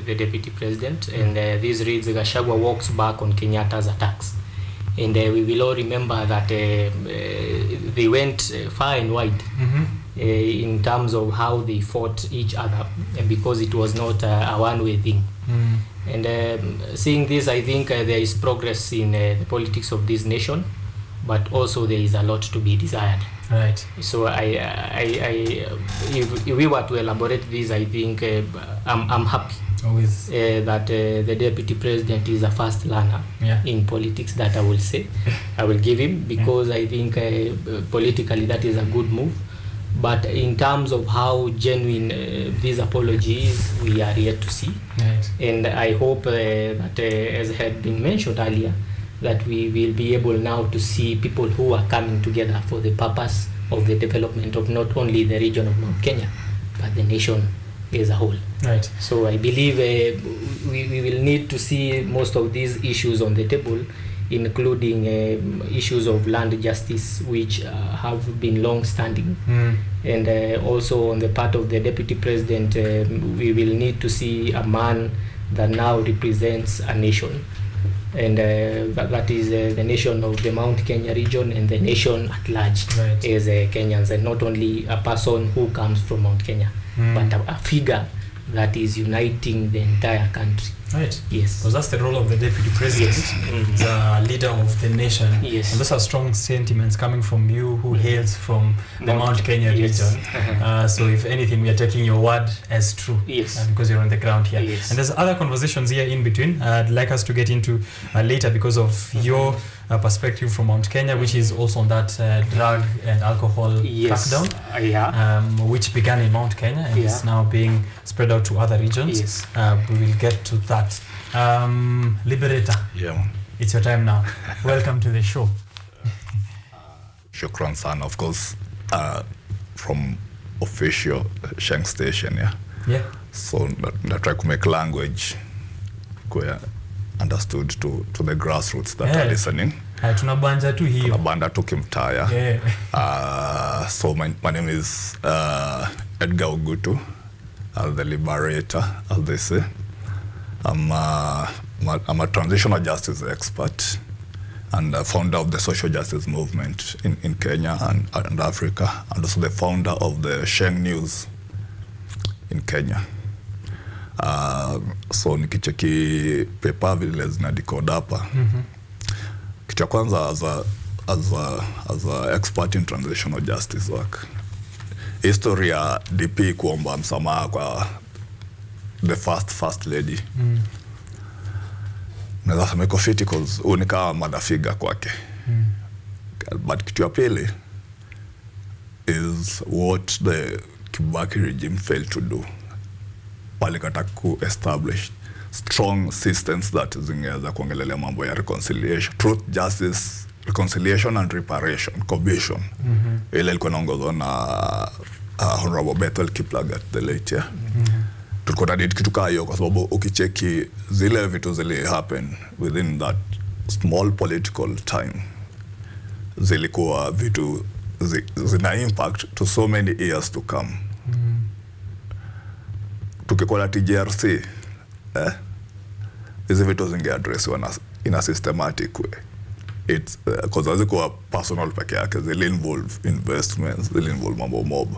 the Deputy President. And this reads, Gachagua walks back on Kenyatta's attacks. And we will all remember that they went far and wide in terms of how they fought each other, because it was not a one-way thing. And seeing this, I think there is progress in the politics of this nation, but also there is a lot to be desired. Right. So if we were to elaborate this, I think I'm happy with that the Deputy President is a fast learner in politics. That I will say, I will give him, because I think politically that is a good move. But in terms of how genuine this apology is, we are yet to see. Right. And I hope that, as had been mentioned earlier, that we will be able now to see people who are coming together for the purpose of the development of not only the region of Mount Kenya, but the nation as a whole. Right. So I believe we will need to see most of these issues on the table, including issues of land justice, which have been long-standing. And also on the part of the Deputy President, we will need to see a man that now represents a nation. And that is the nation of the Mount Kenya region and the nation at large as Kenyans, and not only a person who comes from Mount Kenya, but a figure that is uniting the entire country. Right. Yes. Because that's the role of the deputy president, Yes. the leader of the nation. Yes. And those are strong sentiments coming from you who hails from the Mount Kenya Yes. region. So if anything, we are taking your word as true. Yes. Because you're on the ground here. Yes. And there's other conversations here in between I'd like us to get into later because of your perspective from Mount Kenya, which is also on that drug and alcohol crackdown, which began in Mount Kenya and is now being spread out to other regions. Yes. We will get to that. Liberator, it's your time now. Welcome to the show. Shukran sana, of course, from official Sheng station, Yeah. So that try to make language where understood to the grassroots that are listening. Tunabanja tu hiyo. Tunabanda tu kimtaya. So my name is Edgar Ogutu, the Liberator, as they say. I'm a transitional justice expert and founder of the social justice movement in Kenya and Africa, and also the founder of the Sheng News in Kenya. So nikicheki paper vile zinadikoda hapa. Kitu ya kwanza as a expert in transitional justice work. History ya DP kuomba msamaha kwa the first lady. Naweza sema iko fiti cause unika mother figure kwake. But kitu ya pili is what the Kibaki regime failed to do. Walikata ku establish strong systems that zingeweza kuongelelea mambo ya reconciliation, truth, justice, reconciliation and reparation commission. Ile ilikuwa inaongozwa na Honorable Bethel Kiplagat the late. Tulikuwa na need kitu hiyo kwa sababu ukicheki zile vitu zile happen within that small political time, zilikuwa vitu zina impact to so many years to come. Tukikola TJRC, hizi vitu zingeaddressiwa in a systematic way. It's because hazikuwa personal peke yake, zili involve investments, zili involve mambo mob.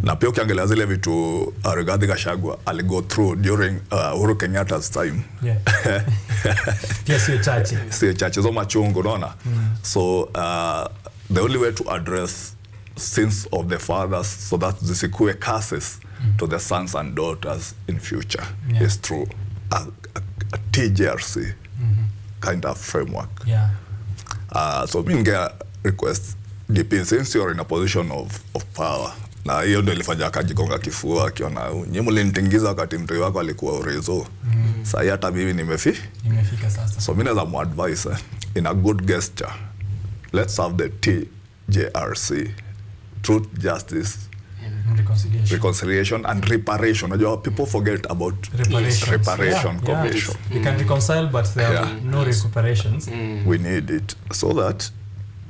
Na pia ukiangalia zile vitu Rigathi Gachagua aligo through during Uhuru Kenyatta's time. Pia sio chache. Sio chache, zo machungu, unaona? So the only way to address sins of the fathers so that zisikue curses to the sons and daughters in future is through a TJRC kind of framework. So mi nge request DP, since you're in a position of power, na hiyo ndio ilifanya akajigonga kifua akiona nyinyi mlinitingiza wakati mtoi wako alikuwa urezo. Sasa hata mimi nimefika sasa. So mimi naweza muadvise in a good gesture, let's have the TJRC, truth, justice, reconciliation and reparation. Unajua people forget about reparation commission. We can reconcile but there are no recuperations. We need it so that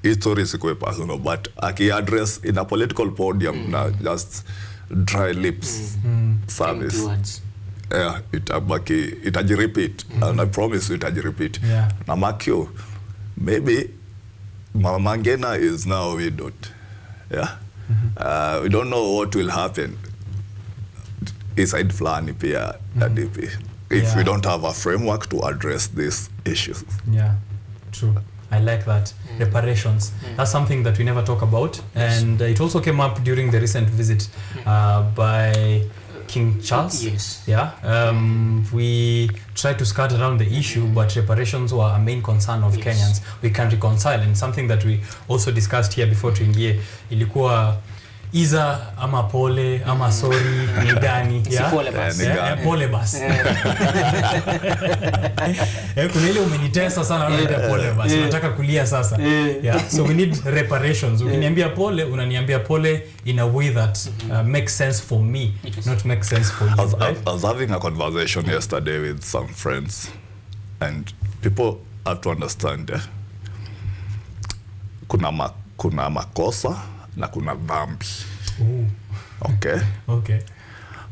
history isikuwe personal, but aki-address in a political podium na just dry lips service. Itaji-repeat. And I promise you itaji-repeat. Na makio, maybe Mama Ngina is now widowed. We don't know what will happen inside Flani pia DP if we don't have a framework to address these issues. True. I like that. Reparations. That's something that we never talk about. And it also came up during the recent visit by King Charles. We tried to skirt around the issue, but reparations were a main concern of Kenyans. We can reconcile, and something that we also discussed here before tuingie ilikuwa iza ama pole ama sorry ni gani pole basi. Pole basi. Kuna ile umenitesa sana unaita pole basi. Unataka kulia sasa. So we need reparations. Ukiniambia pole, unaniambia pole in a way that makes sense for me, not makes sense for you. I was having a conversation yesterday with some friends, and people have to understand kuna makosa na kuna dhambi. Okay. Okay.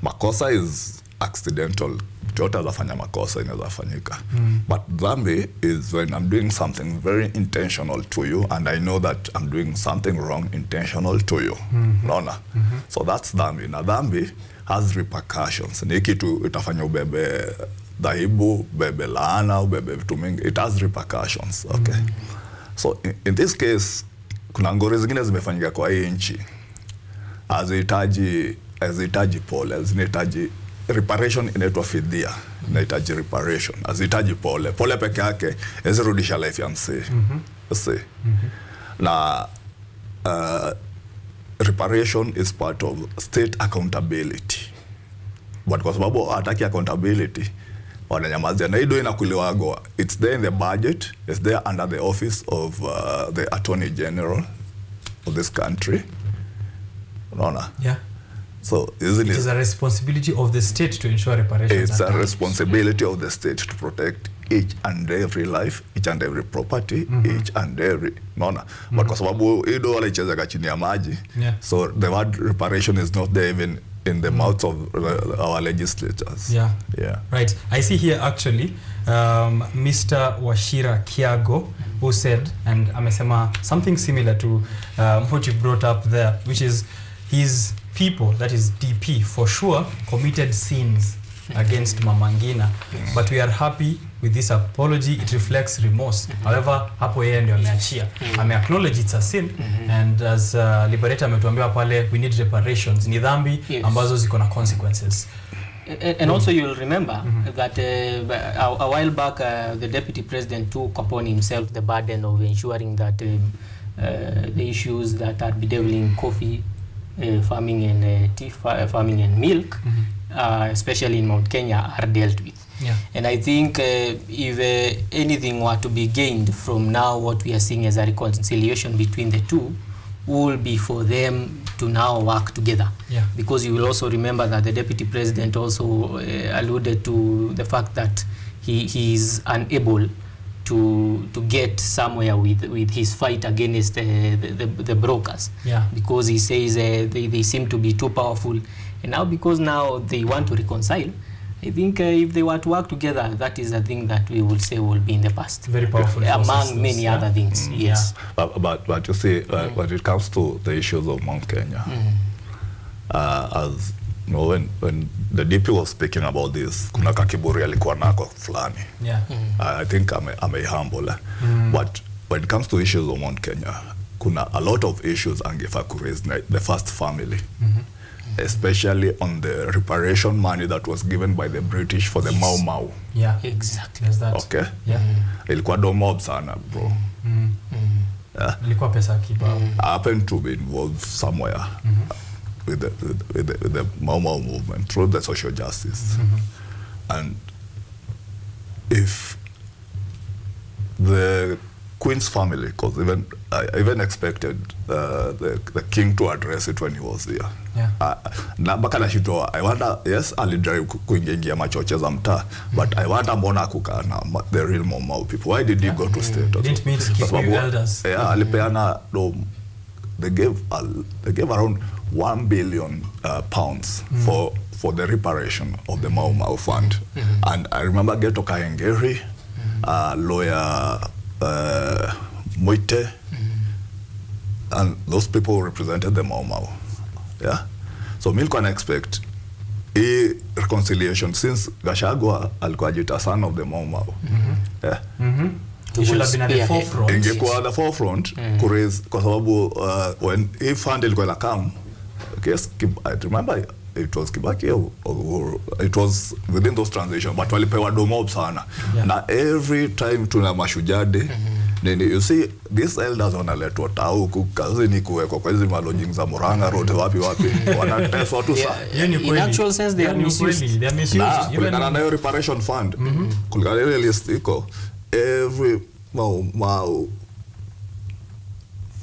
Makosa is accidental Chote azafanya makosa inaweza fanyika. But dhambi is when I'm doing something very intentional to you and I know that I'm doing something wrong intentional to you. Unaona? So that's dhambi. Na dhambi has repercussions. Ni kitu itafanya ubebe dhaibu, bebe laana, bebe vitu mingi. It has repercussions. Okay. So in this case, kuna ngori zingine zimefanyika kwa hii nchi. Hazihitaji pole, zinahitaji reparation, inaitwa fidia. Inahitaji reparation. Hazihitaji pole. Pole peke yake izirudisha life ya msee. Na reparation is part of state accountability. But kwa sababu hataki accountability, wananyamazia. Na hiyo inakuliwago. It's there in the budget. It's there under the office of the Attorney General of this country. Unaona? Yeah. So it is a responsibility of the state to ensure reparations. It's a responsibility of the state to protect each and every life, each and every property, each and every but kwa sababu hiyo wala icheza chini ya maji. So the word reparation is not there even in the mouths of our legislators. Yeah. Right. I see here actually Mr. Washira Kiago, who said, and amesema something similar to what you brought up there, which is his people, that is DP, for sure committed sins against Mamangina, but we are happy with this apology. It reflects remorse. However, hapo yeye ndio ameachia. Acknowledge it's a sin, and as Liberator ametuambia pale, we need reparations. Ni dhambi ambazo ziko na consequences. And also you'll remember that a while back the deputy president took upon himself the burden of ensuring that the issues that are bedeviling coffee farming and tea farming and milk, especially in Mount Kenya, are dealt with. And I think if anything were to be gained from now, what we are seeing as a reconciliation between the two will be for them to now work together. Because you will also remember that the deputy president also alluded to the fact that he is unable to get somewhere with his fight against the brokers, because he says they seem to be too powerful, and now because now they want to reconcile, I think if they were to work together, that is a thing that we will say will be in the past. Very powerful. Among many other things, yes. But you see, when it comes to the issues of Mount Kenya, as you know, when the DP was speaking about this, kuna kakiburi alikuwa nako fulani. I think I'm humble. But when it comes to issues of Mount Kenya, kuna a lot of issues angefa ku raise the first family. Especially on the reparation money that was given by the British for the Mau Mau. Yeah, exactly. As that. Okay. Ilikuwa do mob sana, bro. Ilikuwa pesa kibao. I happened to be involved somewhere with the Mau Mau movement through the social justice. And if the Queen's family, because I even expected the king to address it when he was there. Na baka na shito, I wonder, yes, alidrive kuingia machoche za mtaa, but I wonder mbona kukaa na the real Mau people. Why did he go to state? Didn't mean to keep you elders. Alipeana, they gave around 1 billion pounds for the reparation of the Mau Mau fund. And I remember Geto Kahengeri, lawyer Moite, and those people represented the Mau Mau. So milk can expect a reconciliation since Gachagua alikuwa jita son of the Mau Mau. He should have been at the forefront. Ingekuwa at the forefront kwa sababu when he fund ilikuwa na come, I remember it was Kibaki or it was within those transitions, but walipewa domob sana. Na every time tuna mashujade, you see these elders wanaletwa tau kukazi ni kuwekwa kwa hizo malojing za Murang'a road wapi wanateswa tu sana. In actual sense they are misused. They are misused. Kulingana na reparation fund, kulingana ile list iko, every Mau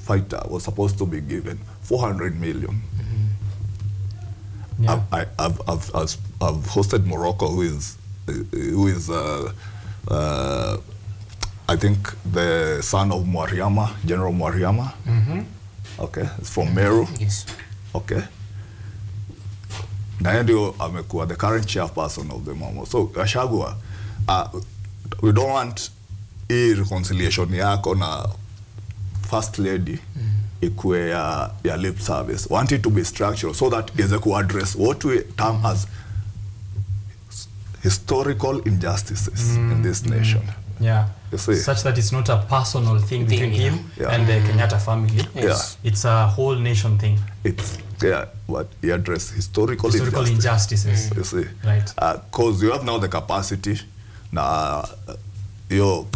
fighter was supposed to be given 400 million. I've hosted Morocco, who is I think the son of Mwariama, General Mwariama. Okay, it's from Meru. Yes. Okay. na yeye ndio amekuwa the current chairperson of the Momo. So Gachagua, we don't want a reconciliation yako na first lady ikue ya lip service. Want it to be structural so that is to address what we term as historical injustices in this nation. Yeah, such that it's not a personal thing between him and the Kenyatta family. Yes. It's a whole nation thing. It's what he address historical injustices. You see, right? Because you have now the capacity. Now, your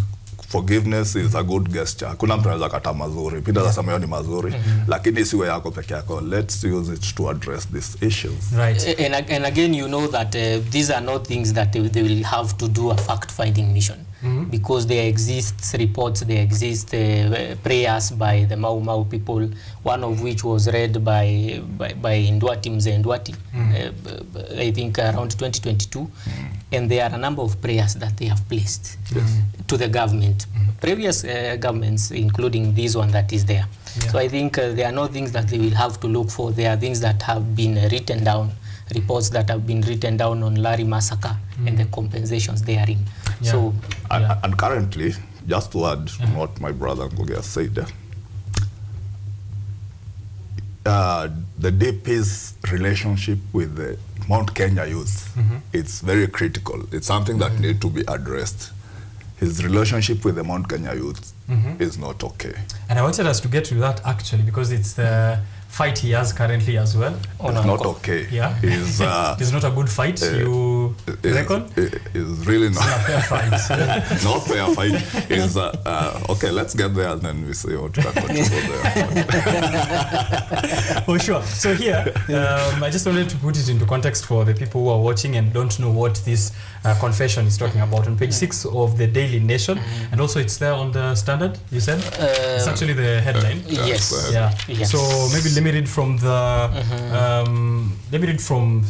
forgiveness is a good gesture. Kuna mtu anaweza kata mazuri, Peter anasema ni mazuri, lakini isiwe yako peke yako. Let's use it to address these issues. Right. And again, you know that these are not things that they will have to do a fact-finding mission. Because there exists reports, there exist prayers by the Mau Mau people, one of which was read by Ndwati Mzee Ndwati, I think around 2022. And there are a number of prayers that they have placed to the government, previous governments, including this one that is there. So I think there are no things that they will have to look for. There are things that have been written down, reports that have been written down on Larry massacre and the compensations therein. So and currently, just to add what my brother Ngugi has said, the DP's relationship with the Mount Kenya youth, it's very critical. It's something that needs to be addressed. His relationship with the Mount Kenya youth is not okay. And I wanted us to get to that actually because it's the fight he has currently as well. It's not okay. Yeah. It's not a good fight, you reckon? It's really not. It's not a fair fight. Not fair fight. It's, okay, let's get there and then we see what we can control there. For sure. So here, I just wanted to put it into context for the people who are watching and don't know what this confession is talking about. On page 6 of the Daily Nation, and also it's there on the Standard, you said? It's actually the headline. Yes. Yeah. Yes. So maybe let me read from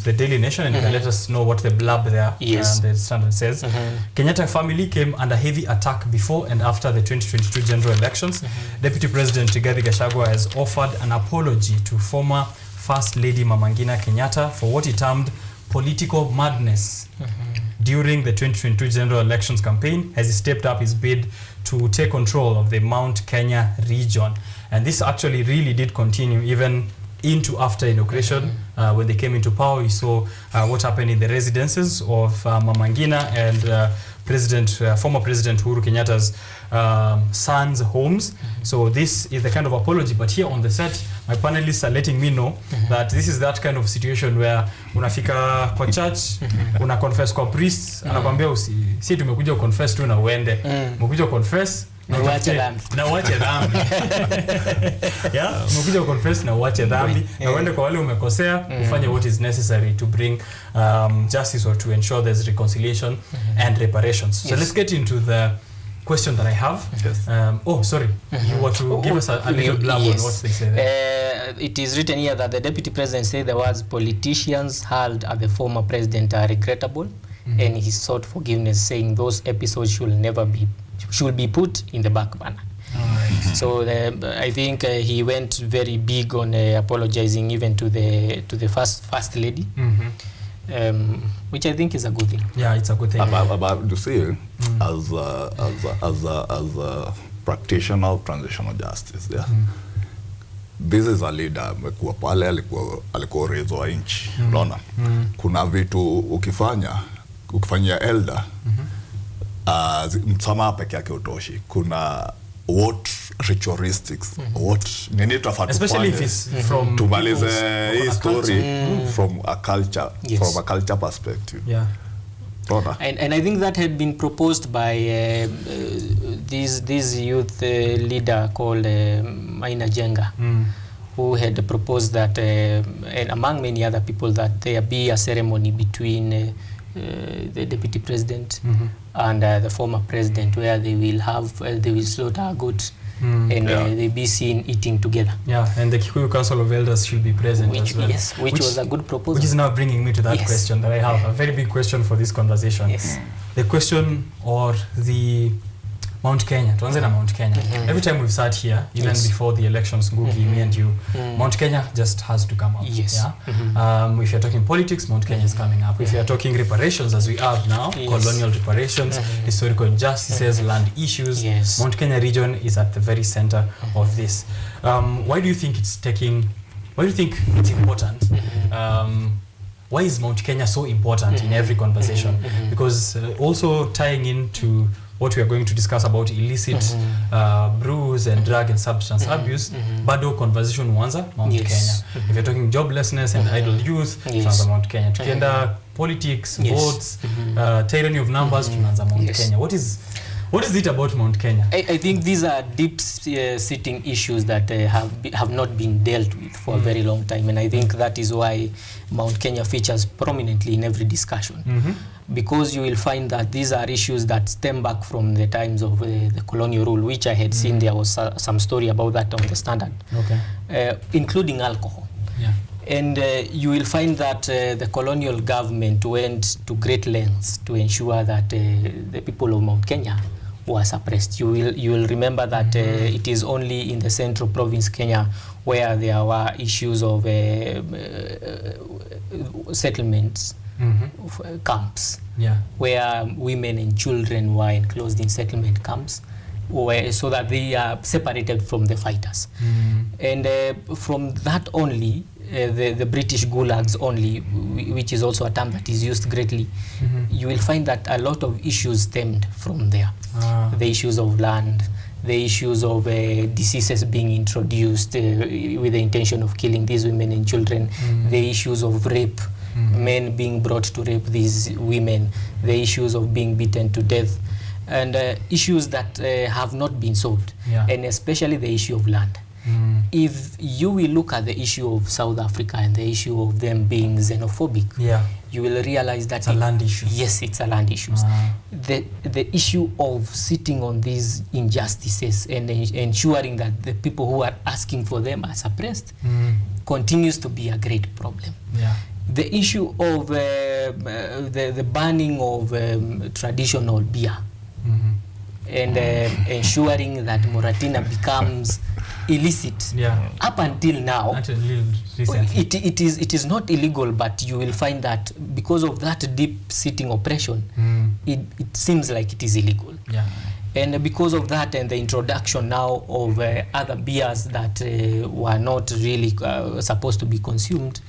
the Daily Nation and you can let us know what the blurb there the Standard says. Kenyatta family came under heavy attack before and after the 2022 general elections. Deputy President Rigathi Gachagua has offered an apology to former First Lady Mama Ngina Kenyatta for what he termed political madness during the 2022 general elections campaign as he stepped up his bid to take control of the Mount Kenya region. And this actually really did continue even into after inauguration. When they came into power, we saw what happened in the residences of Mama Ngina and former President Uhuru Kenyatta's sons' homes. So this is the kind of apology. But here on the set, my panelists are letting me know that this is that kind of situation where unafika kwa church, una confess kwa priest, anakuambia si tumekuja confess tu na uende. Umekuja confess na uache dhambi. Yeah, umekuja confess na uache dhambi na uende kwa wale umekosea, ufanye what is necessary to bring justice or to ensure there's reconciliation and reparations. So let's get into the question that I have. Sorry. You want to give us a little blurb on what they say there? It is written here that the Deputy President said the words politicians hurled at the former president are regrettable, and he sought forgiveness, saying those episodes should be put in the back burner. So I think he went very big on apologizing even to the first lady, which I think is a good thing. Yeah, it's a good thing. But you see, as a practitioner of transitional justice, this is a leader amekuwa pale, alikuwa rezo wa inchi. Unaona? Kuna vitu ukifanyia elder, msamaha peke yake utoshi. Kuna what ritualistics, what nini tafatu, especially if it's from tumalize hii story from a culture, from a culture perspective. Yeah. And I think that had been proposed by this youth leader called Maina Jenga, who had proposed that, and among many other people, that there be a ceremony between the deputy president and the former president, where they will slaughter a goat and they be seen eating together. Yeah, and the Kikuyu Council of Elders should be present as well. Yes, which was a good proposal. Which is now bringing me to that question that I have, a very big question for this conversation. Yes. The question or the Mount Kenya. Tuanze na Mount Kenya. Every time we've sat here, even before the elections, Ngugi, me and you, Mount Kenya just has to come up. Yes. Yeah. If you're talking politics, Mount Kenya is coming up. If you're talking reparations, as we have now, colonial reparations, historical injustices, land issues, Mount Kenya region is at the very center of this. Why do you think it's important? Why is Mount Kenya so important in every conversation? Because also tying into what we are going to discuss about illicit brews and drug and substance abuse, bado conversation huanza Mount Kenya. If you're talking joblessness and idle youth, tunaanza Mount Kenya. Tukienda politics, votes, tyranny of numbers, tunaanza Mount Kenya. What is it about Mount Kenya? I think these are deep sitting issues that have not been dealt with for a very long time, and I think that is why Mount Kenya features prominently in every discussion. Because you will find that these are issues that stem back from the times of the colonial rule, which I had seen there was some story about that on the Standard, including alcohol. And you will find that the colonial government went to great lengths to ensure that the people of Mount Kenya were suppressed. You will remember that it is only in the central province Kenya where there were issues of settlements, camps, where women and children were enclosed in settlement camps, so that they are separated from the fighters. And from that only, the British gulags only, which is also a term that is used greatly, you will find that a lot of issues stemmed from there. The issues of land, the issues of diseases being introduced with the intention of killing these women and children, the issues of rape, men being brought to rape these women, the issues of being beaten to death, and issues that have not been solved, and especially the issue of land. If you will look at the issue of South Africa and the issue of them being xenophobic, you will realize that it's a land issue. Yes, it's a land issue. The issue of sitting on these injustices and ensuring that the people who are asking for them are suppressed continues to be a great problem. The issue of the banning of traditional beer and ensuring that Moratina becomes illicit. Up until now, it is not illegal, but you will find that because of that deep-sitting oppression, it seems like it is illegal. And because of that and the introduction now of other beers that were not really supposed to be consumed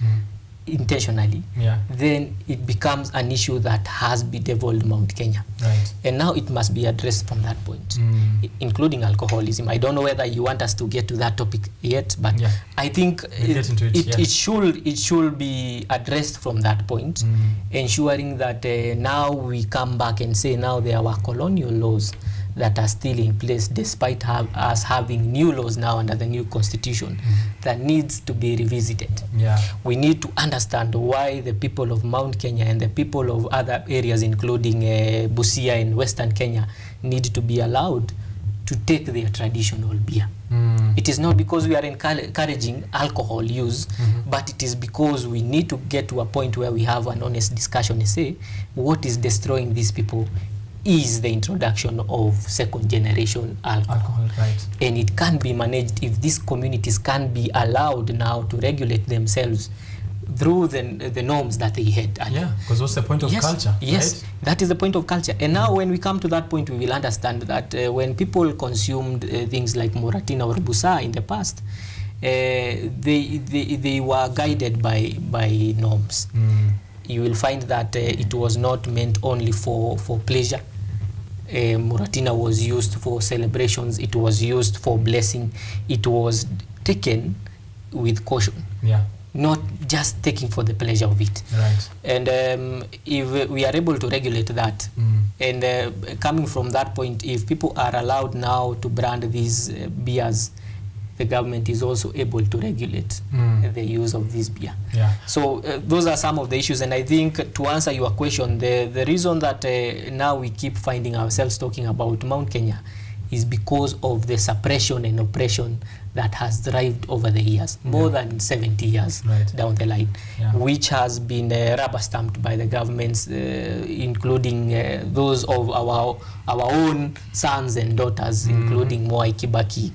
intentionally, then it becomes an issue that has bedeviled Mount Kenya. And now it must be addressed from that point, including alcoholism. I don't know whether you want us to get to that topic yet, but I think it should be addressed from that point, ensuring that now we come back and say now there were colonial laws that are still in place despite us having new laws now under the new constitution that needs to be revisited. We need to understand why the people of Mount Kenya and the people of other areas including Busia and Western Kenya need to be allowed to take their traditional beer. It is not because we are encouraging alcohol use, but it is because we need to get to a point where we have an honest discussion and say what is destroying these people is the introduction of second generation alcohol. And it can be managed if these communities can be allowed now to regulate themselves through the norms that they had. Because what's the point of culture? Yes, right? That is the point of culture. And now when we come to that point, we will understand that when people consumed things like Moratina or Busa in the past, they were guided by norms. You will find that it was not meant only for pleasure. Moratina was used for celebrations, it was used for blessing, it was taken with caution, not just taking for the pleasure of it. And if we are able to regulate that, and coming from that point, if people are allowed now to brand these beers, the government is also able to regulate the use of this beer. So those are some of the issues, and I think to answer your question, the reason that now we keep finding ourselves talking about Mount Kenya is because of the suppression and oppression that has thrived over the years, more than 70 years down the line, which has been rubber stamped by the governments, including those of our own sons and daughters, including Mwai Kibaki.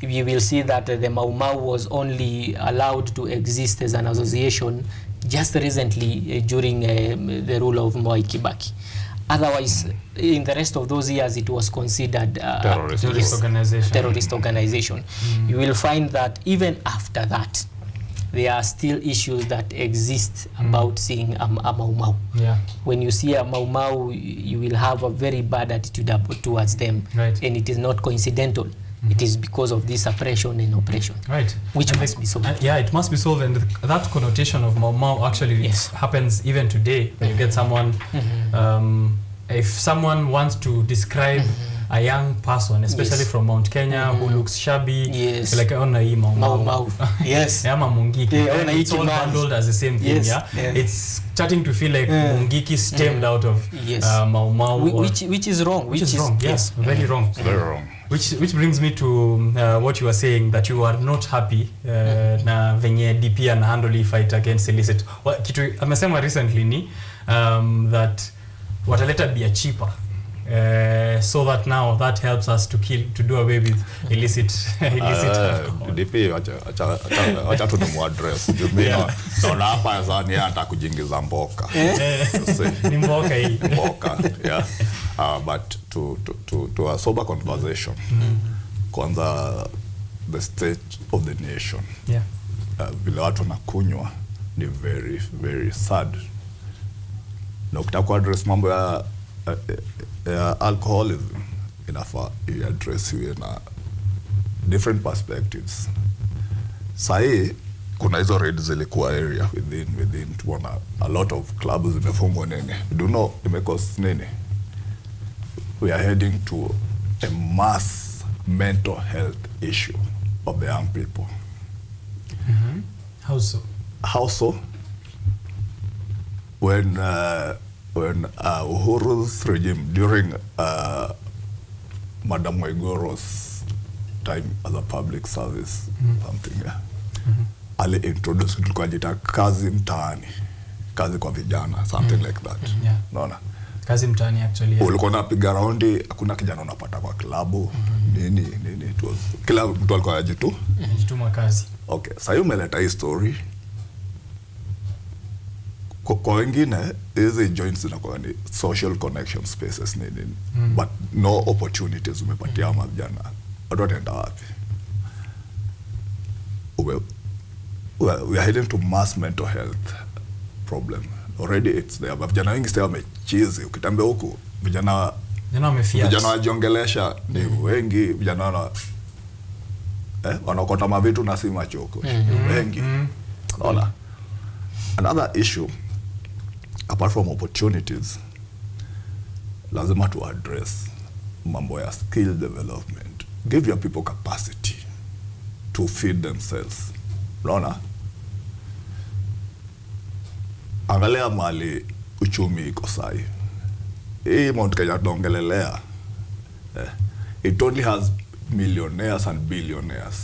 You will see that the Mau Mau was only allowed to exist as an association just recently during the rule of Mwai Kibaki. Otherwise, in the rest of those years, it was considered terrorist organization. You will find that even after that, there are still issues that exist about seeing a Mau Mau. When you see a Mau Mau, you will have a very bad attitude towards them, and it is not coincidental. It is because of this suppression and oppression, which must be solved. It must be solved, and that connotation of Mau Mau actually happens even today when you get someone. If someone wants to describe a young person, especially from Mount Kenya, who looks shabby, like ona hii Mau Mau. Ama Mungiki. It's all bundled as the same thing. It's starting to feel like Mungiki stemmed out of Mau Mau, which is wrong. Which is wrong. Yes, very wrong. Very wrong. Which brings me to what you were saying, that you are not happy na venye DP and handle fight against illicit. Kitu amesema recently ni that wataleta be cheaper, so that now that helps us to do away with illicit DP acha tu mu address jumina naona hapa zani hata kujiingiza mboka ni mboka hii mboka but to a sober conversation, kwanza the state of the nation, vile watu wanakunywa ni very very sad. Na ukitaka address mambo ya alcoholism, inafaa address hiyo na different perspectives. Sahi kuna hizo raids zilikuwa area within tuona a lot of clubs zimefungwa nene. Do you know imecause nini? We are heading to a mass mental health issue of the young people. How so? How so? When Uhuru's regime, during Madam Waigoro's time as a public service, something, ali introduced tulikuwa jita kazi mtaani, kazi kwa vijana, something like that. Naona kazi mtaani actually. Ulikuwa unapiga raundi, hakuna kijana unapata kwa klabu, nini kila mtu alikuwa anajituma kazi. Okay, sasa umeleta hii story. Kwa wengine hizi joints zinakuwa ni social connection spaces nini, but no opportunities umepatia vijana. Watu wataenda wapi? We are heading to mass mental health problem. Already it's there. Vijana wengi sasa wamechizi. Ukitambia huku vijana wajiongelesha ni wengi, vijana wanakota mavitu na si machoko. Wengi. Ona. Another issue, apart from opportunities, lazima to address mambo ya skill development. Give your people capacity to feed themselves. Unaona? Angalia mali uchumi iko sahi. Hii Mount Kenya tunaongelelea. It only has millionaires and billionaires.